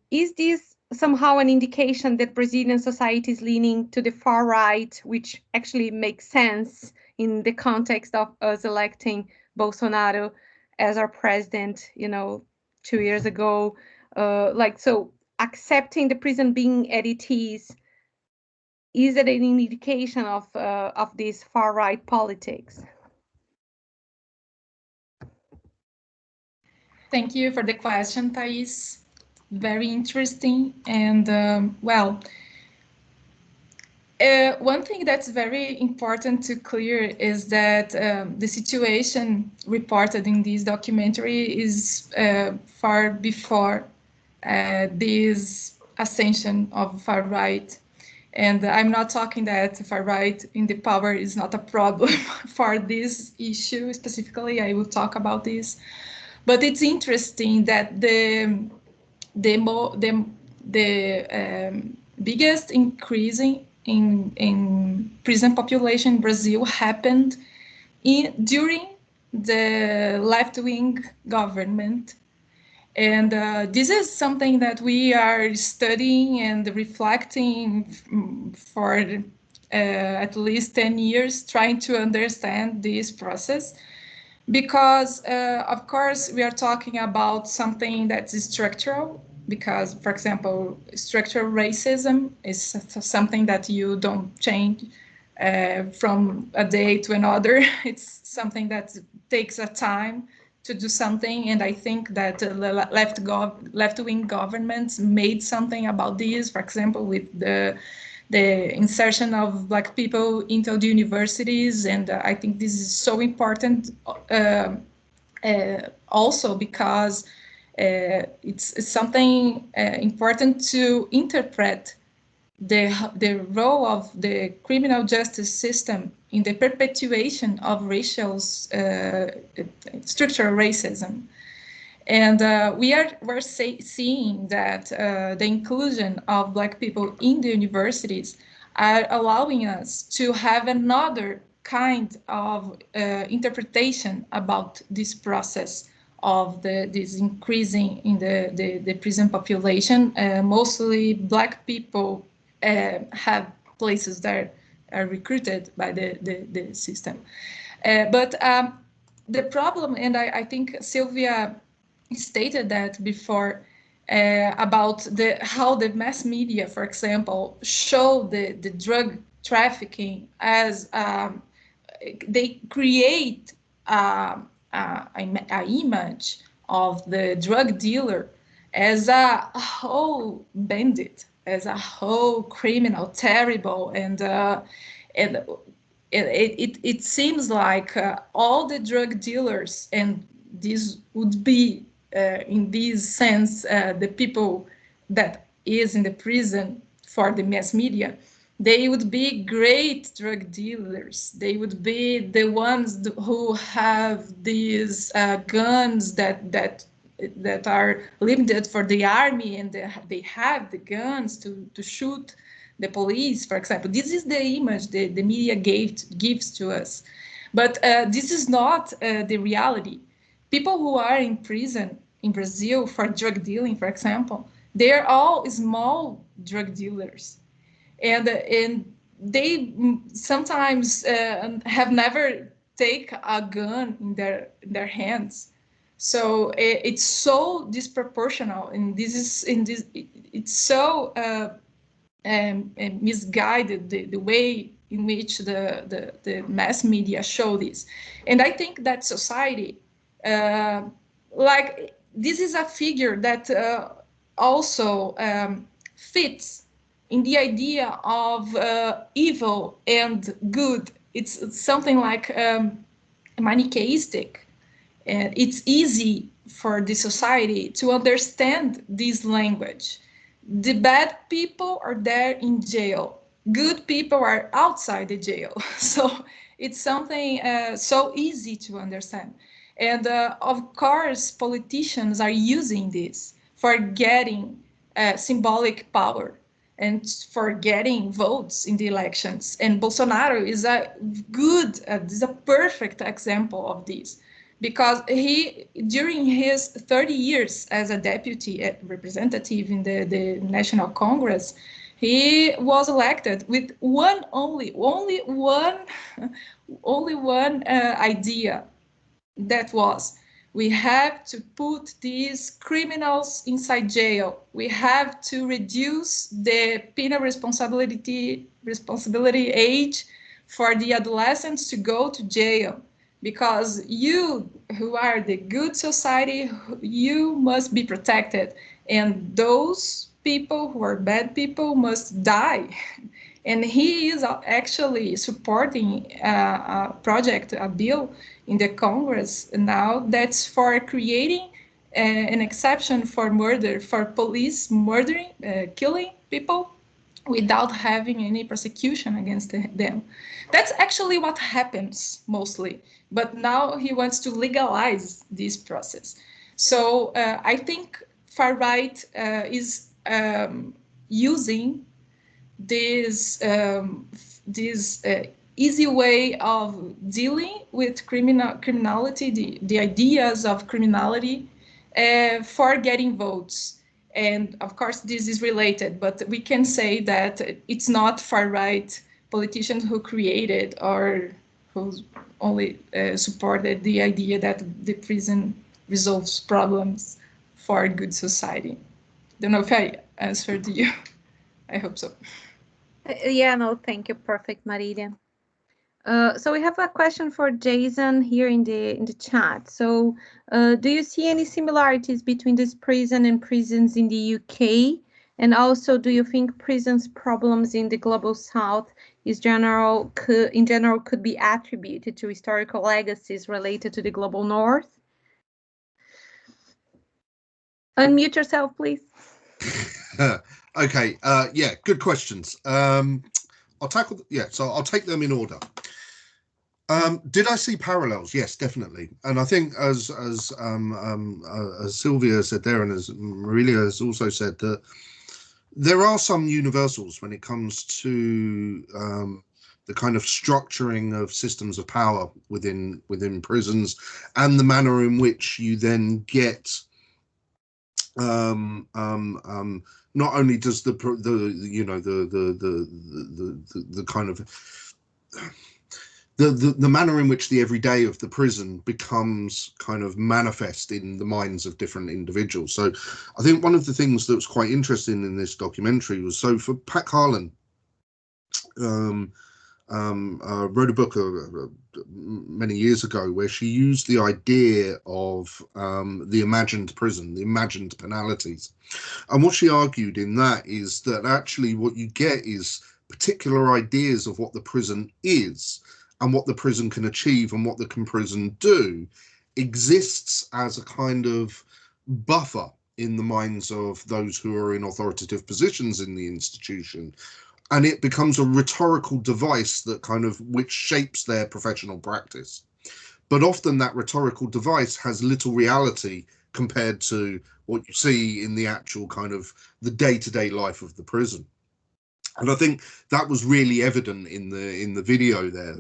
Is this somehow an indication that Brazilian society is leaning to the far right, which actually makes sense in the context of us electing Bolsonaro as our president, you know, 2 years ago? So accepting the prison being at it is it an indication of this far right politics? Thank you for the question, Thais. Very interesting. And one thing that's very important to clear is that the situation reported in this documentary is far before this ascension of far right. And I'm not talking that far right in the power is not a problem for this issue specifically. I will talk about this. But it's interesting that the biggest increase in prison population in Brazil happened during the left-wing government. And this is something that we are studying and reflecting for at least 10 years, trying to understand this process. Because, of course, we are talking about something that's structural, because, for example, structural racism is something that you don't change from a day to another. It's something that takes a time to do something, and I think that left-wing governments made something about this, for example, with the insertion of Black people into the universities, and I think this is so important also because it's something important to interpret the role of the criminal justice system in the perpetuation of racial structural racism. And we're seeing that the inclusion of Black people in the universities are allowing us to have another kind of interpretation about this process of this increasing in the prison population. Mostly Black people have places that are recruited by the system. But the problem, and I think Sylvia stated that before, about how the mass media, for example, show the drug trafficking as they create an image of the drug dealer as a whole bandit, as a whole criminal, terrible, and it seems like all the drug dealers, and this would be in this sense the people that is in the prison for the mass media, they would be great drug dealers. They would be the ones who have these guns that are limited for the army, and they have the guns to shoot the police, for example. This is the image the media gives to us. But this is not the reality. People who are in prison in Brazil for drug dealing, for example, they are all small drug dealers. And they sometimes have never taken a gun in their hands. So it's so disproportional, and it's so misguided the way in which the mass media show this. And I think that society, like, this is a figure that also fits in the idea of evil and good. It's something like Manichaeistic. And it's easy for the society to understand this language. The bad people are there in jail. Good people are outside the jail. So it's something so easy to understand. And of course, politicians are using this for getting symbolic power and for getting votes in the elections. And Bolsonaro is a perfect example of this, because he, during his 30 years as a deputy representative in the National Congress, he was elected with only one idea. That was, we have to put these criminals inside jail. We have to reduce the penal responsibility age for the adolescents to go to jail. Because you, who are the good society, you must be protected. And those people who are bad people must die. And he is actually supporting a project, a bill in the Congress now that's for creating an exception for murder, for police murdering, killing people without having any prosecution against them. That's actually what happens mostly. But now he wants to legalize this process. So I think far right is using this easy way of dealing with criminality, the ideas of criminality, for getting votes. And of course, this is related, but we can say that it's not far-right politicians who created or who only supported the idea that the prison resolves problems for a good society. Don't know if I answered you. I hope so. Yeah, no, thank you. Perfect, Marilia. So we have a question for Jason here in the chat. So do you see any similarities between this prison and prisons in the UK? And also, do you think prisons problems in the global south in general could be attributed to historical legacies related to the global north? Unmute yourself, please. Okay, yeah, good questions. I'll tackle, so I'll take them in order. Did I see parallels? Yes, definitely. And I think as Sylvia said there, and as Marilia has also said, that there are some universals when it comes to kind of structuring of systems of power within prisons, and the manner in which you then get not only does the kind of the manner in which the everyday of the prison becomes kind of manifest in the minds of different individuals. So I think one of the things that was quite interesting in this documentary was, so for Pat Carlin, wrote a book many years ago where she used the idea of the imagined prison, the imagined penalities. And what she argued in that is that actually what you get is particular ideas of what the prison is and what the prison can achieve and what the prison do exists as a kind of buffer in the minds of those who are in authoritative positions in the institution. And it becomes a rhetorical device that kind of which shapes their professional practice. But often that rhetorical device has little reality compared to what you see in the actual kind of the day-to-day life of the prison. And I think that was really evident in the video there.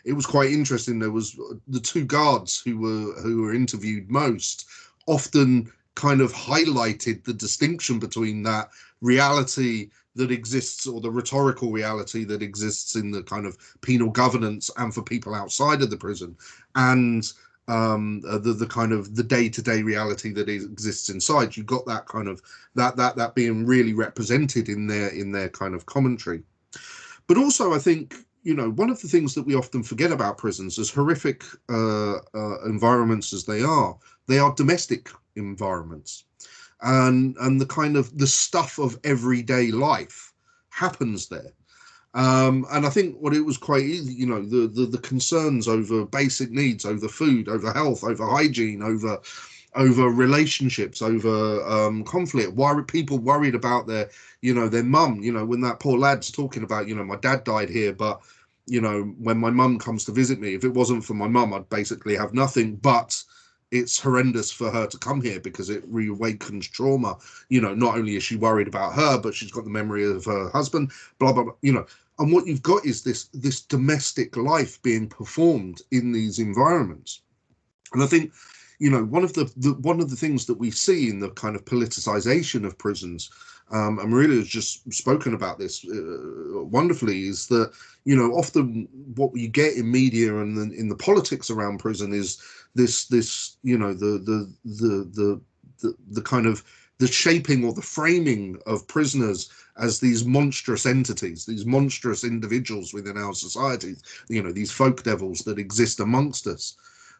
It was quite interesting. There was the two guards who were interviewed most often kind of highlighted the distinction between that reality that exists, or the rhetorical reality that exists in the kind of penal governance and for people outside of the prison, and the kind of the day-to-day reality that exists inside. You got that kind of that being really represented in their kind of commentary. But also I think, you know, one of the things that we often forget about prisons, as horrific environments as they are domestic environments. And the kind of the stuff of everyday life happens there. And I think what it was quite easy, you know, the concerns over basic needs, over food, over health, over hygiene, over relationships, over conflict. Why are people worried about their mum? You know, when that poor lad's talking about, you know, my dad died here, but you know, when my mum comes to visit me, if it wasn't for my mum, I'd basically have nothing. But it's horrendous for her to come here because it reawakens trauma. You know, not only is she worried about her, but she's got the memory of her husband, blah, blah, blah, you know. And what you've got is this domestic life being performed in these environments. And I think, you know, one of the things that we see in the kind of politicization of prisons, and Maria has just spoken about this wonderfully, is that, you know, often what we get in media and in the politics around prison is this you know, the kind of the shaping or the framing of prisoners as these monstrous entities, these monstrous individuals within our societies, you know, these folk devils that exist amongst us.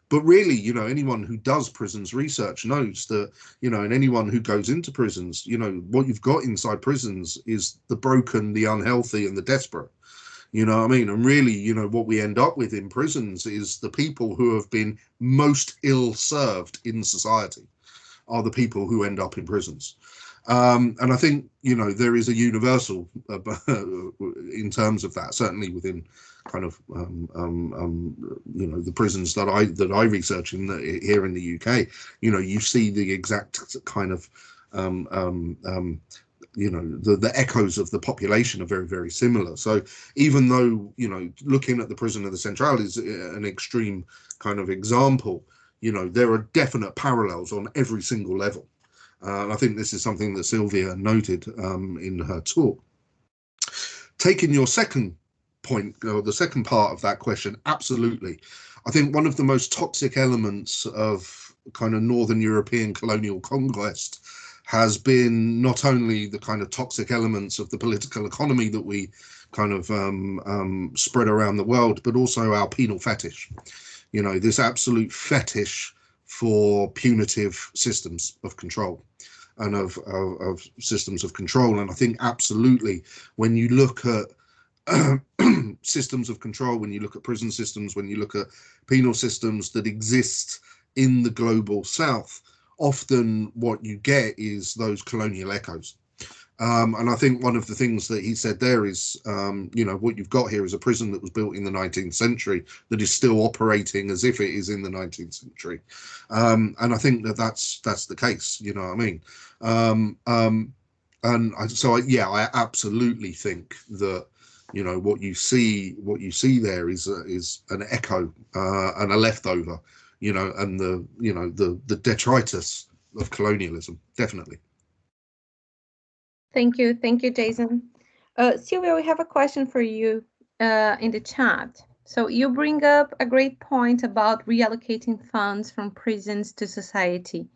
But really, you know, anyone who does prisons research knows that, you know, and anyone who goes into prisons, you know, what you've got inside prisons is the broken, the unhealthy, and the desperate. You know what I mean? And really, you know, what we end up with in prisons is the people who have been most ill served in society are the people who end up in prisons. And I think, you know, there is a universal in terms of that, certainly within kind of you know, the prisons that I research here in the UK. You know, you see the exact kind of you know, the echoes of the population are very, very similar. So even though, you know, looking at the prison of the Central is an extreme kind of example, you know, there are definite parallels on every single level. And I think this is something that Sylvia noted in her talk. Taking your second point, or the second part of that question, absolutely. I think one of the most toxic elements of kind of Northern European colonial conquest has been not only the kind of toxic elements of the political economy that we kind of spread around the world, but also our penal fetish. You know, this absolute fetish for punitive systems of control and of systems of control. And I think absolutely, when you look at systems of control, when you look at prison systems, when you look at penal systems that exist in the global South, often what you get is those colonial echoes. And I think one of the things that he said there is, you know, what you've got here is a prison that was built in the 19th century that is still operating as if it is in the 19th century. And I think that that's the case, you know what I mean? I absolutely think that, You know, what you see there is an echo and a leftover, you know, and the detritus of colonialism, definitely. Thank you, Jason. Sylvia, we have a question for you in the chat. So you bring up a great point about reallocating funds from prisons to society.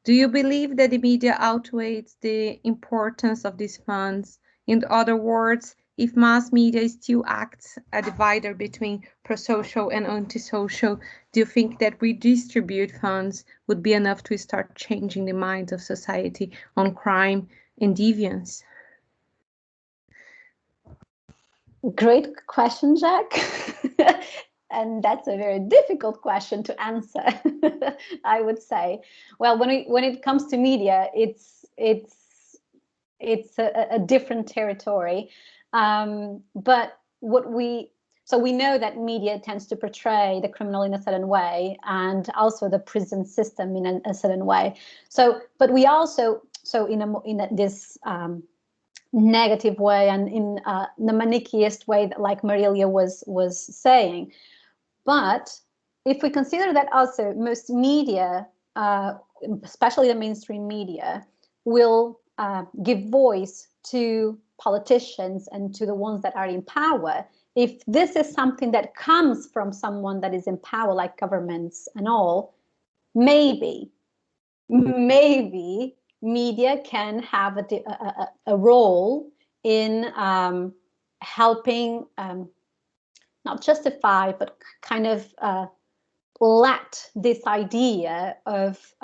Do you believe that the media outweighs the importance of these funds? In other words, if mass media still acts a divider between pro-social and anti-social, do you think that redistribute funds would be enough to start changing the minds of society on crime and deviance? Great question, Jack. And that's a very difficult question to answer, I would say. Well, when it comes to media, it's a different territory. But so we know that media tends to portray the criminal in a certain way, and also the prison system in a certain way. So, but we also, so in this negative way and in the Manichaeist way, that, like Marilia was saying. But if we consider that also most media, especially the mainstream media, will give voice to politicians and to the ones that are in power, if this is something that comes from someone that is in power, like governments and all, maybe media can have a role in helping not justify, but kind of let this idea of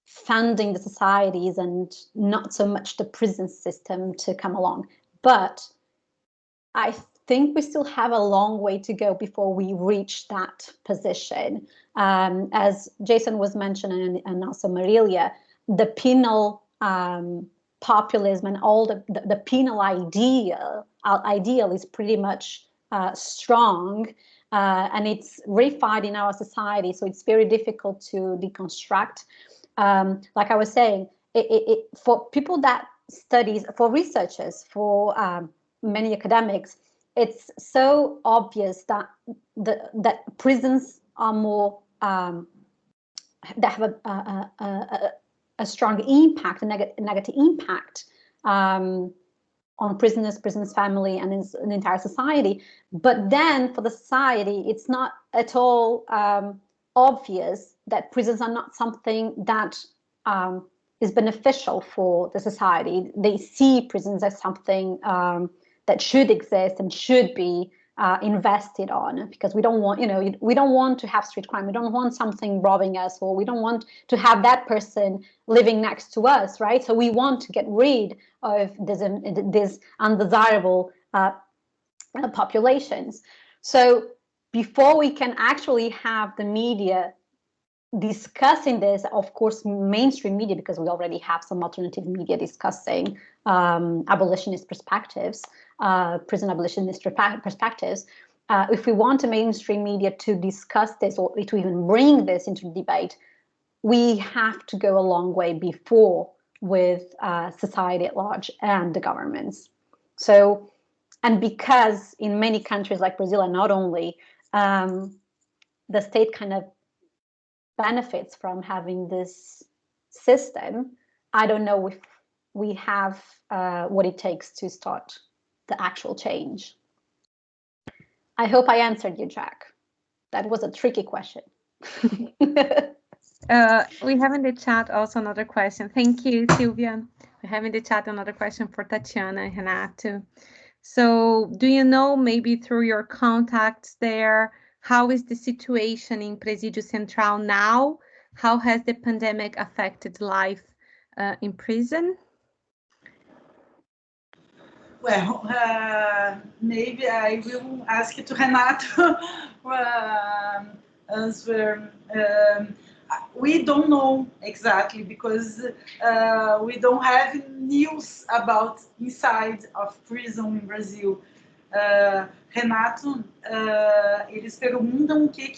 funding the societies and not so much the prison system to come along. But I think we still have a long way to go before we reach that position. As Jason was mentioning, and also Marilia, the penal populism and all the penal ideal is pretty much strong, and it's reified in our society, so it's very difficult to deconstruct. Like I was saying, for people that studies, for researchers, for many academics, it's so obvious that that prisons are more that have a strong impact, a negative impact on prisoners, family, and an entire society. But then for the society, it's not at all obvious that prisons are not something that is beneficial for the society. They see prisons as something that should exist and should be invested on, because we don't want, we don't want to have street crime. We don't want something robbing us, or we don't want to have that person living next to us, right? So we want to get rid of this undesirable populations. So before we can actually have the media discussing this, of course, mainstream media, because we already have some alternative media discussing abolitionist perspectives, prison abolitionist perspectives. If we want the mainstream media to discuss this, or to even bring this into debate, we have to go a long way before with society at large and the governments. So, and because in many countries like Brazil, and not only, the state kind of benefits from having this system, I don't know if we have what it takes to start the actual change. I hope I answered you, Jack. That was a tricky question. We have in the chat also another question. Thank you, Sylvia. We have in the chat another question for Tatiana and Renato. So do you know, maybe through your contacts there, how is the situation in Presídio Central now? How has the pandemic affected life in prison? Well, maybe I will ask it to Renato answer. We don't know exactly, because we don't have news about inside of prison in Brazil. Renato, eles perguntam o que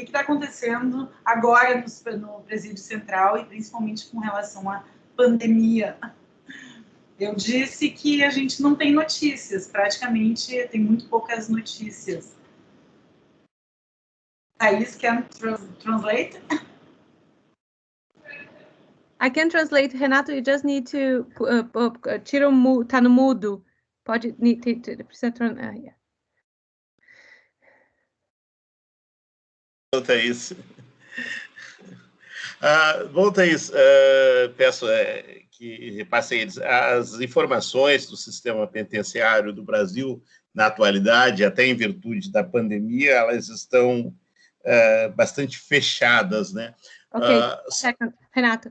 está acontecendo agora no Presídio Central, e principalmente com relação à pandemia. Eu disse que a gente não tem notícias, praticamente tem muito poucas notícias. Thaís, can translate? I can translate, Renato. You just need to tira o tá no mudo. Pode precisa yeah. Thaís. Bom, Thaís, peço que repassem as informações do sistema penitenciário do Brasil na atualidade, até em virtude da pandemia, elas estão bastante fechadas, né? Okay, second, Renato.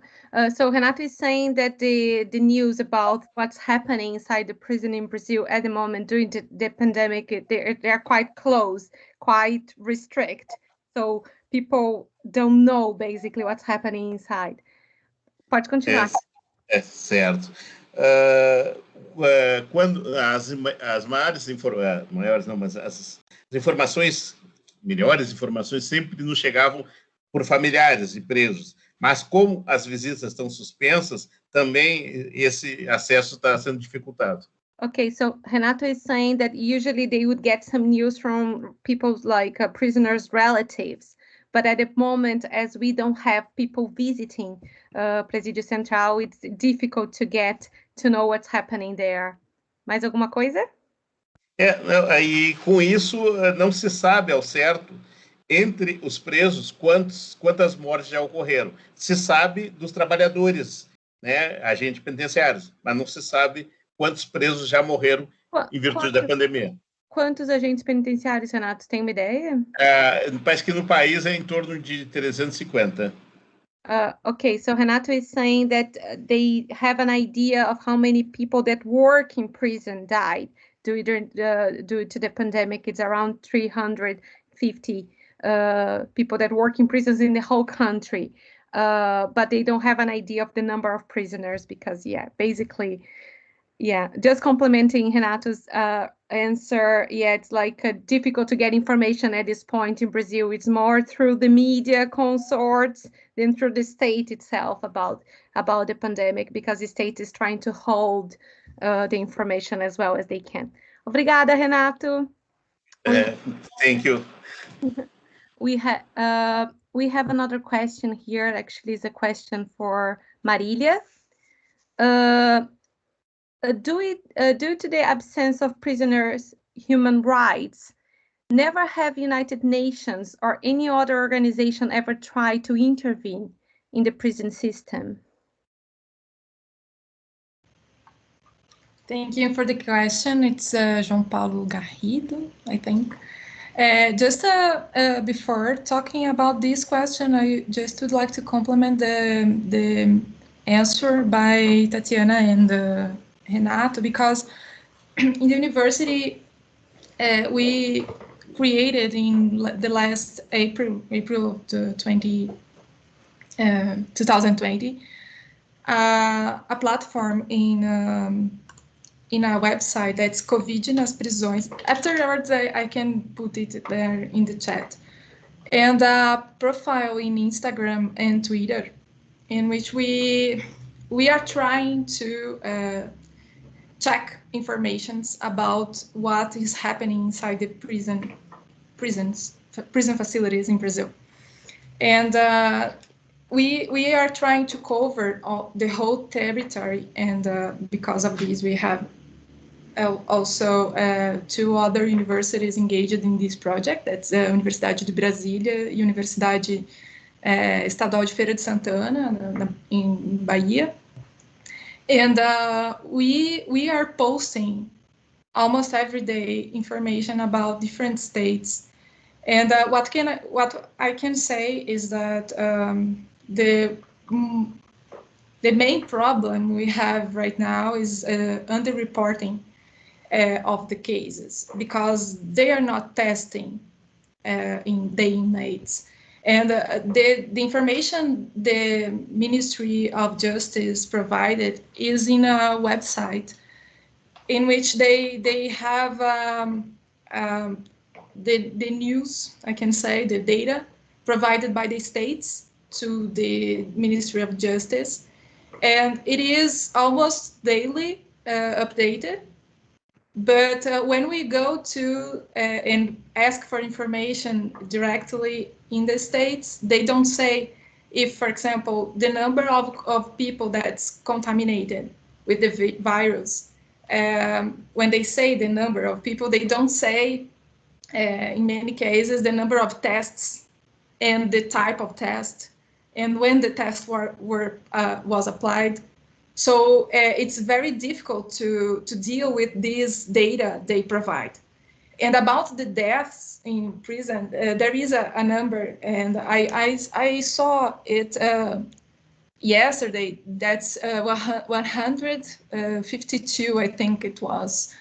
So Renato is saying that the news about what's happening inside the prison in Brazil at the moment during the pandemic, they're quite closed, quite restrict. So people don't know basically what's happening inside. Pode continuar. Certo. Quando as informações, melhores informações sempre nos chegavam por familiares de presos, mas como as visitas estão suspensas, também esse acesso está sendo dificultado. Okay, so Renato is saying that usually they would get some news from people's like prisoners' relatives, but at the moment, as we don't have people visiting Presídio Central, it's difficult to get to know what's happening there. Mais alguma coisa? E com isso não se sabe ao certo entre os presos quantas mortes já ocorreram. Se sabe dos trabalhadores, né, agentes penitenciários, mas não se sabe quantos presos já morreram em virtude da pandemia. Quantos agentes penitenciários, Renato? Tem uma ideia? Parece que no país é em torno de 350. Okay, so Renato is saying that they have an idea of how many people that work in prison died due to the pandemic. It's around 350 people that work in prisons in the whole country. But they don't have an idea of the number of prisoners because, basically, just complementing Renato's answer, it's like difficult to get information at this point in Brazil. It's more through the media consorts than through the state itself about the pandemic, because the state is trying to hold the information as well as they can. Obrigada, Renato. Thank you. We have another question here. Actually, it's a question for Marília. Due to the absence of prisoners' human rights, never have United Nations or any other organization ever tried to intervene in the prison system? Thank you for the question. It's João Paulo Garrido, I think. Just before talking about this question, I just would like to complement the answer by Tatiana and Renato, because in the university we created in the last April of 2020 a platform in our website that's Covid nas prisões. Afterwards, I can put it there in the chat. And a profile in Instagram and Twitter, in which we are trying to check informations about what is happening inside the prison facilities in Brazil. And we are trying to cover the whole territory, and because of this, we have also two other universities engaged in this project. That's a Universidade de Brasília, Universidade Estadual de Feira de Santana, in Bahia. And we are posting almost every day information about different states. And what I can say is that the main problem we have right now is underreporting of the cases, because they are not testing in the inmates. And the information the Ministry of Justice provided is in a website in which they have the news, I can say, the data provided by the states to the Ministry of Justice. And it is almost daily updated. But when we go to and ask for information directly in the States, they don't say if, for example, the number of people that's contaminated with the virus. When they say the number of people, they don't say, in many cases, the number of tests and the type of test and when the test was applied. So it's very difficult to deal with this data they provide. And about the deaths in prison, there is a number, and I saw it yesterday. That's 152, I think it was,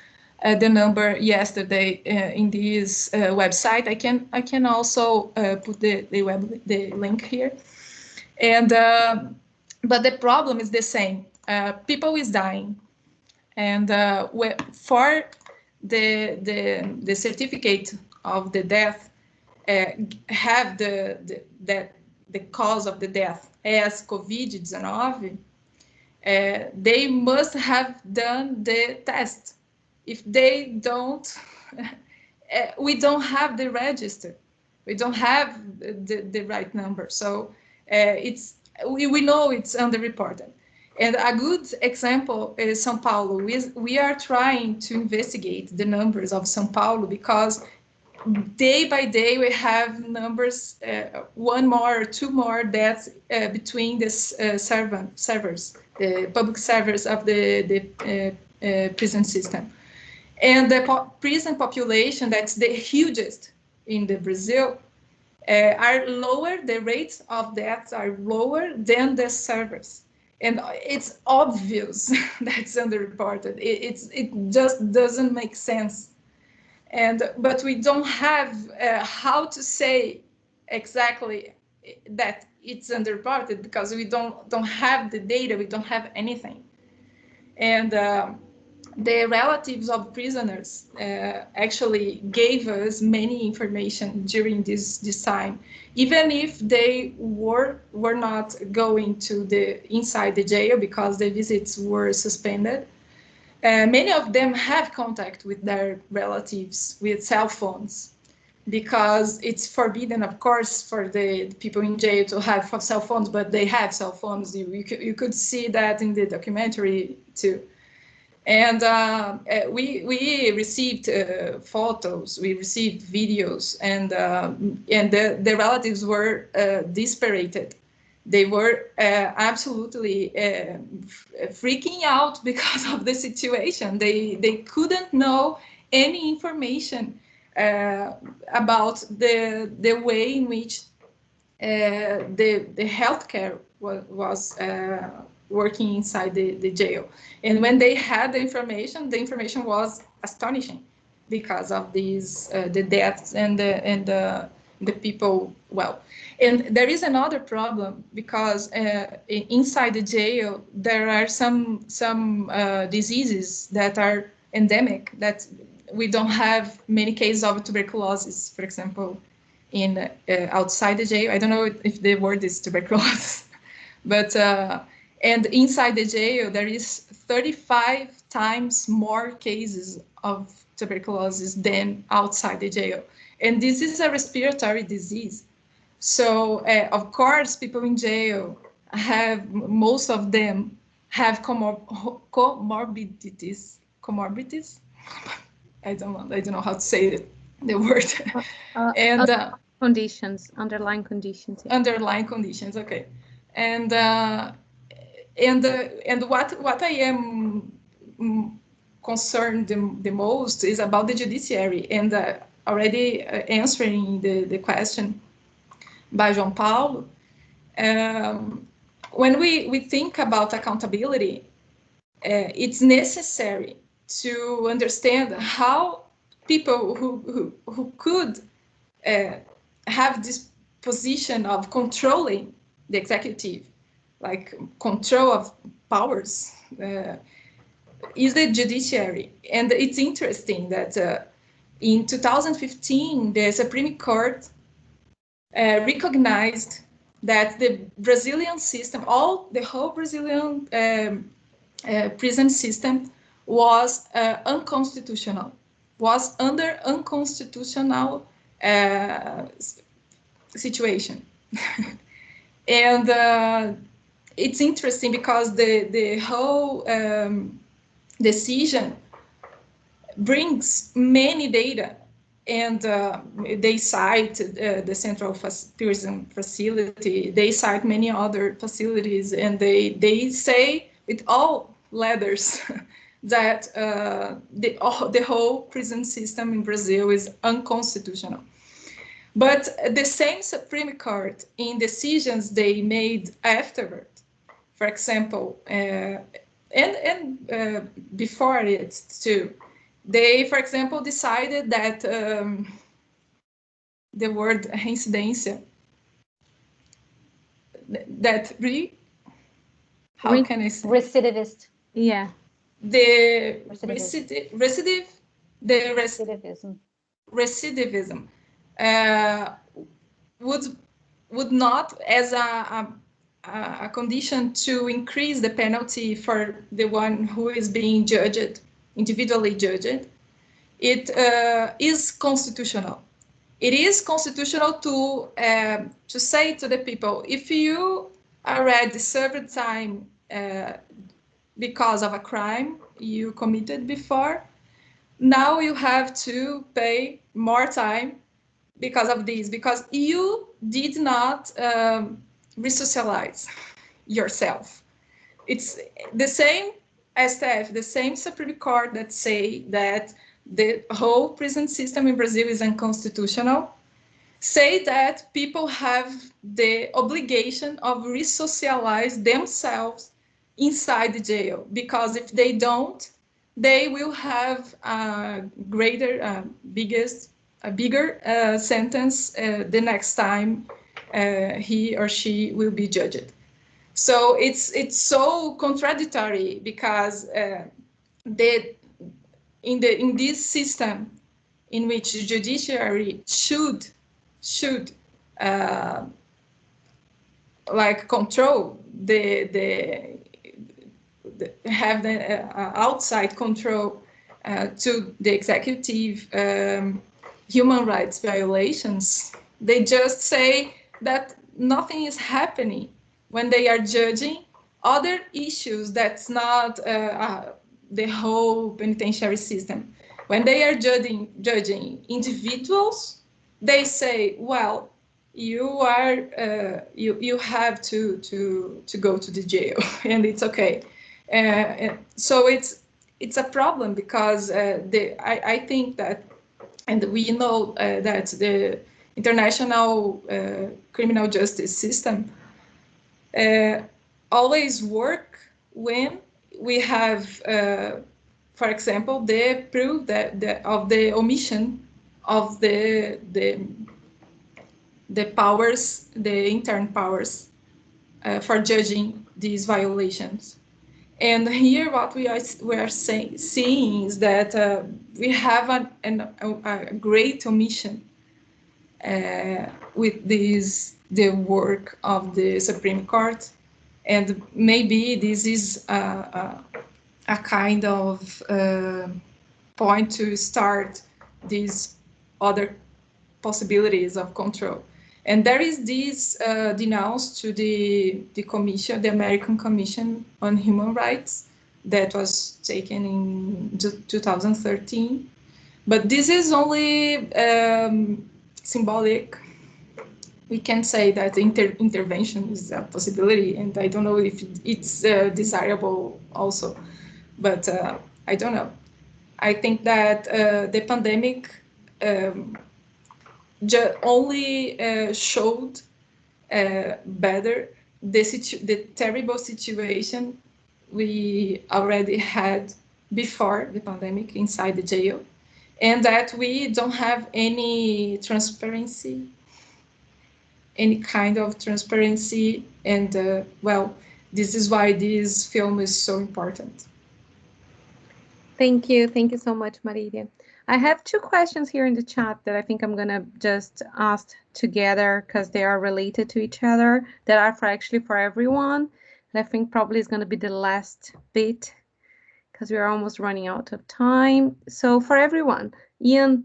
the number yesterday in this website. I can also put the link here. And but the problem is the same. People is dying, and for the certificate of the death, have the cause of the death as COVID-19, they must have done the test. If they don't, we don't have the register. We don't have the right number. So we know it's underreported. And a good example is São Paulo. We are trying to investigate the numbers of São Paulo because day by day we have numbers, one more or two more deaths between the servers, the public servers of the prison system. And the prison population, that's the hugest in the Brazil, are lower, the rates of deaths are lower than the servers. And it's obvious that's underreported. It just doesn't make sense. But we don't have how to say exactly that it's underreported because we don't have the data, we don't have anything. And the relatives of prisoners actually gave us many information during this time, even if they were not going to inside the jail because the visits were suspended. Many of them have contact with their relatives with cell phones because it's forbidden, of course, for the people in jail to have cell phones, but they have cell phones. You could see that in the documentary too. And we received photos, we received videos, and the relatives were dispirited. They were absolutely freaking out because of the situation. They couldn't know any information about the way in which the healthcare was working inside the jail. And when they had the information was astonishing because of these the deaths and the people. Well, and there is another problem because inside the jail there are some diseases that are endemic, that we don't have many cases of tuberculosis, for example, in outside the jail. I don't know if the word is tuberculosis, but and inside the jail, there is 35 times more cases of tuberculosis than outside the jail. And this is a respiratory disease. So, of course, people in jail most of them have comorbidities. I don't know how to say the word. Underlying conditions. Yeah. Underlying conditions, okay. And what I am concerned the most is about the judiciary, and already answering the question by João Paulo. When we think about accountability, it's necessary to understand how people who could have this position of controlling the executive, like control of powers, is the judiciary. And it's interesting that in 2015, the Supreme Court recognized that the Brazilian system, the whole Brazilian prison system was unconstitutional, was under unconstitutional situation. And it's interesting because the whole decision brings many data, and they cite the Central Prison Facility, they cite many other facilities, and they say with all letters that the whole prison system in Brazil is unconstitutional. But the same Supreme Court, in decisions they made afterward, for example, and before it too, they, for example, decided that the word reincidência, that how can I say? Recidivist. Yeah. The recidivism would not, as a condition to increase the penalty for the one who is being judged, individually judged, it is constitutional. It is constitutional to say to the people, if you already served time because of a crime you committed before, now you have to pay more time because of this, because you did not resocialize yourself. It's the same STF, the same Supreme Court that say that the whole prison system in Brazil is unconstitutional, say that people have the obligation of resocialize themselves inside the jail, because if they don't, they will have a bigger sentence the next time he or she will be judged. So it's so contradictory, because in this system in which the judiciary should like control have the outside control to the executive human rights violations, they just say that nothing is happening when they are judging other issues that's not the whole penitentiary system. When they are judging individuals, they say, well, you are you have to go to the jail and it's okay. So it's a problem, because I think that, and we know that the international criminal justice system always work when we have, for example, the proof of the omission of the powers, the intern powers for judging these violations. And here what we are seeing is that we have a great omission with the work of the Supreme Court. And maybe this is a kind of point to start these other possibilities of control. And there is this denounced to the commission, the American Commission on Human Rights, that was taken in 2013. But this is only symbolic. We can say that intervention is a possibility, and I don't know if it's desirable also, but I don't know. I think that the pandemic only showed better the terrible situation we already had before the pandemic inside the jail, and that we don't have any transparency, any kind of transparency. And well, this is why this film is so important. Thank you so much, Marilia. I have two questions here in the chat that I think I'm gonna just ask together because they are related to each other, that are actually for everyone. And I think probably is gonna be the last bit, because we are almost running out of time. So for everyone, Ian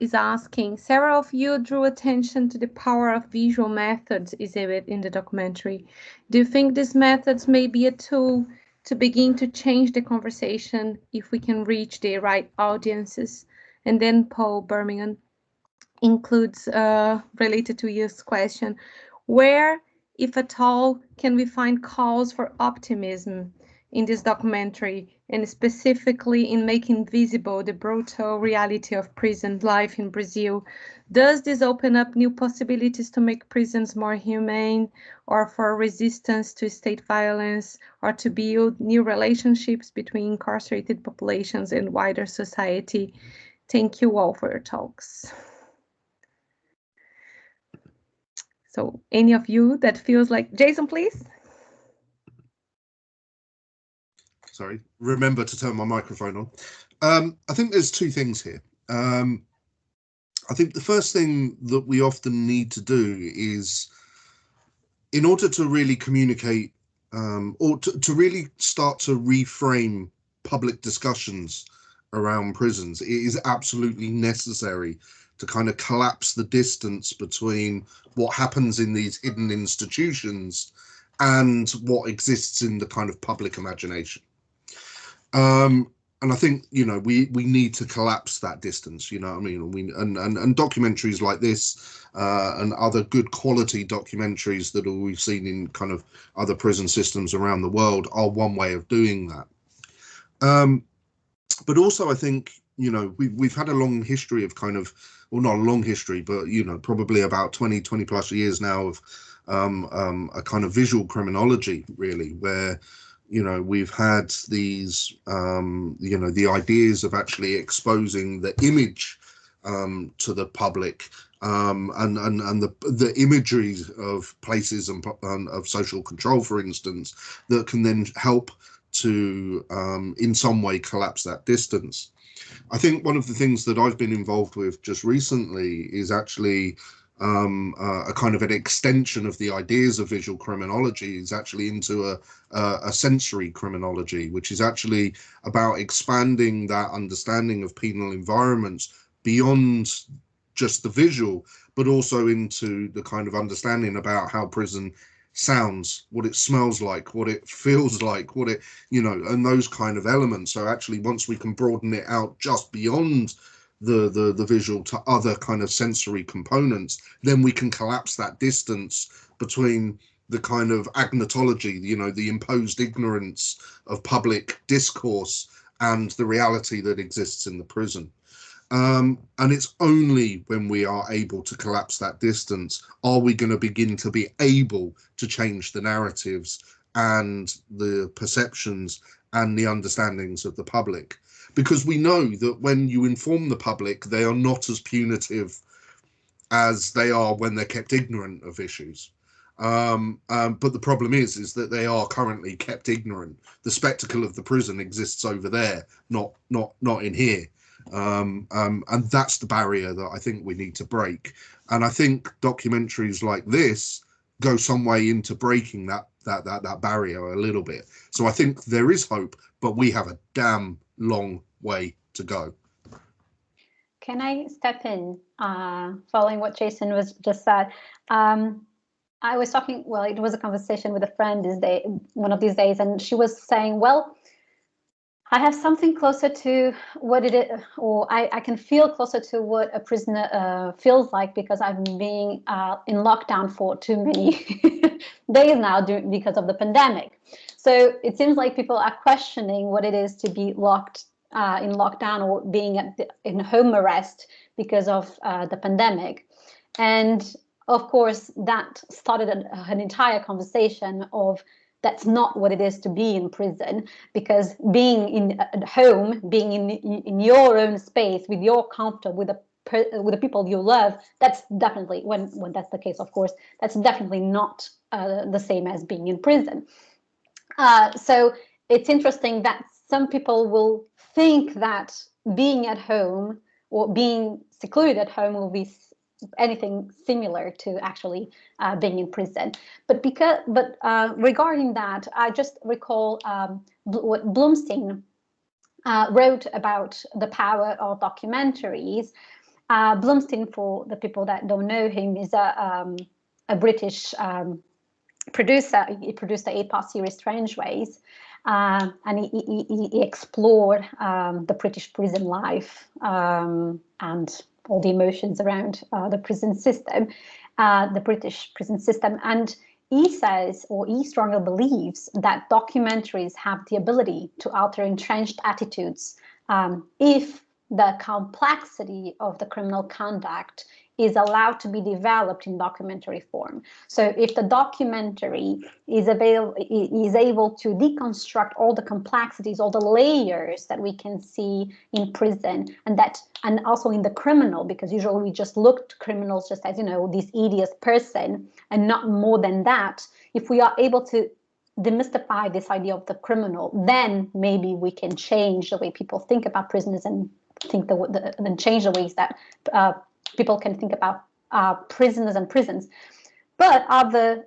is asking, several of you drew attention to the power of visual methods exhibited in the documentary. Do you think these methods may be a tool to begin to change the conversation if we can reach the right audiences? And then Paul Birmingham includes, related to Ian's question, where, if at all, can we find calls for optimism in this documentary, and specifically in making visible the brutal reality of prison life in Brazil? Does this open up new possibilities to make prisons more humane, or for resistance to state violence, or to build new relationships between incarcerated populations and wider society? Thank you all for your talks. So any of you that feels like, Jason, please. Sorry, remember to turn my microphone on. I think there's two things here. I think the first thing that we often need to do is, in order to really communicate or to really start to reframe public discussions around prisons, it is absolutely necessary to kind of collapse the distance between what happens in these hidden institutions and what exists in the kind of public imagination. And I think, you know, we need to collapse that distance, you know what I mean? And documentaries like this and other good quality documentaries that we've seen in kind of other prison systems around the world are one way of doing that. But also, I think, you know, we've had a long history of kind of, well, not a long history, but, you know, probably about 20 plus years now of a kind of visual criminology, really, where, you know, we've had these, you know, the ideas of actually exposing the image to the public, and the imagery of places and of social control, for instance, that can then help to in some way collapse that distance. I think one of the things that I've been involved with just recently is actually a kind of an extension of the ideas of visual criminology is actually into a sensory criminology, which is actually about expanding that understanding of penal environments beyond just the visual, but also into the kind of understanding about how prison sounds, what it smells like, what it feels like, what it, you know, and those kind of elements. So actually, once we can broaden it out just beyond the visual to other kind of sensory components, then we can collapse that distance between the kind of agnotology, you know, the imposed ignorance of public discourse and the reality that exists in the prison. And it's only when we are able to collapse that distance are we going to begin to be able to change the narratives and the perceptions and the understandings of the public. Because we know that when you inform the public, they are not as punitive as they are when they're kept ignorant of issues. But the problem is that they are currently kept ignorant. The spectacle of the prison exists over there, not in here. And that's the barrier that I think we need to break. And I think documentaries like this go some way into breaking that barrier a little bit. So I think there is hope, but we have a damn long way to go. Can I step in, following what Jason was just said? I was talking, well, it was a conversation with a friend one of these days, and she was saying, well, I have something closer to what it is, or I can feel closer to what a prisoner feels like because I've been being in lockdown for too many days now because of the pandemic. So it seems like people are questioning what it is to be locked in lockdown or being in home arrest because of the pandemic. And of course, that started an entire conversation of that's not what it is to be in prison, because being at home, being in your own space, with your comfort, with the people you love, that's definitely, when that's the case, of course, that's definitely not the same as being in prison. So it's interesting that some people will think that being at home or being secluded at home will be anything similar to actually being in prison. But regarding that, I just recall what Blumstein wrote about the power of documentaries. Blumstein, for the people that don't know him, is a British producer. He produced the 8-part series Strangeways, and he explored the British prison life and all the emotions around the prison system, the British prison system. And he says, or he strongly believes, that documentaries have the ability to alter entrenched attitudes if the complexity of the criminal conduct is allowed to be developed in documentary form. So if the documentary is able to deconstruct all the complexities, all the layers that we can see in prison, and also in the criminal, because usually we just look to criminals just as, you know, this hideous person and not more than that. If we are able to demystify this idea of the criminal, then maybe we can change the way people think about prisoners and change the ways that people can think about prisoners and prisons. But other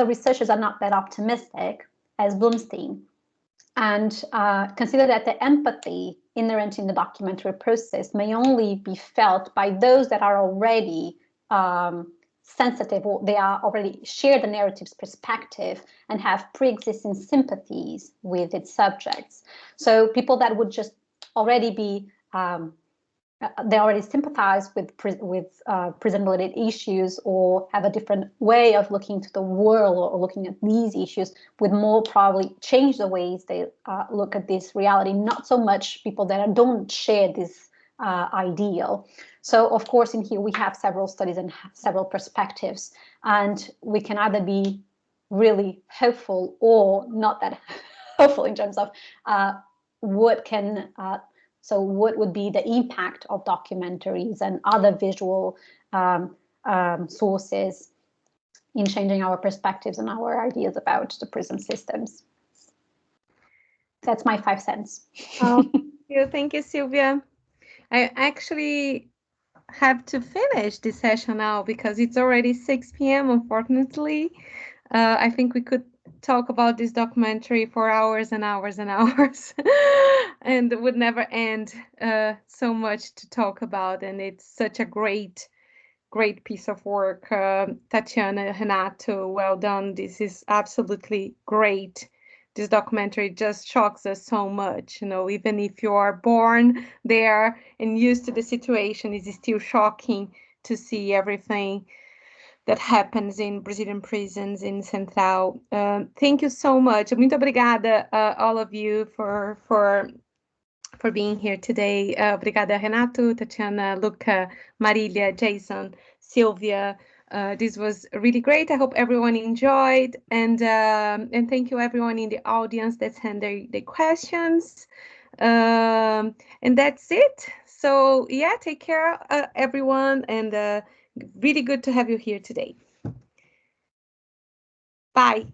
researchers are not that optimistic as Blumstein, and consider that the empathy inherent in the documentary process may only be felt by those that are already sensitive, or they are already share the narrative's perspective and have pre-existing sympathies with its subjects. So people that would just already be they already sympathize with prison-related issues, or have a different way of looking to the world or looking at these issues, would more probably change the ways they look at this reality, not so much people that don't share this ideal. So, of course, in here we have several studies and several perspectives, and we can either be really hopeful or not that hopeful in terms of what would be the impact of documentaries and other visual sources in changing our perspectives and our ideas about the prison systems. That's my 5 cents. Thank you, Sylvia. I actually have to finish this session now because it's already 6 p.m. unfortunately. I think we could talk about this documentary for hours and hours and hours and it would never end. So much to talk about, and it's such a great piece of work. Tatiana, Renato, well done. This is absolutely great. This documentary just shocks us so much, you know, even if you are born there and used to the situation, it's still shocking to see everything that happens in Brazilian prisons in Central. Thank you so much. Muito obrigada, all of you, for being here today. Obrigada, Renato, Tatiana, Luca, Marilia, Jason, Sylvia. This was really great. I hope everyone enjoyed, and thank you everyone in the audience that sent their questions. And that's it. So yeah, take care, everyone, and really good to have you here today. Bye.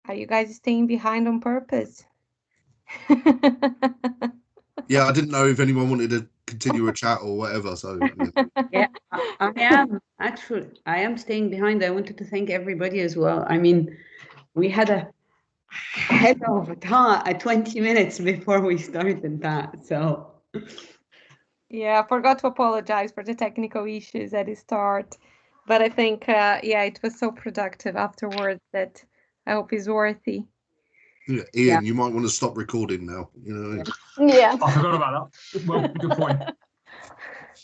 Are you guys staying behind on purpose? Yeah, I didn't know if anyone wanted to continue a chat or whatever. So yeah, I am actually. I am staying behind. I wanted to thank everybody as well. I mean, we had a hell of a time, 20 minutes before we started that. So yeah, I forgot to apologize for the technical issues at the start, but I think yeah, it was so productive afterwards that I hope it's worthy. Yeah, Ian, you might want to stop recording now. You know. Yeah. I forgot about that. Well, good point.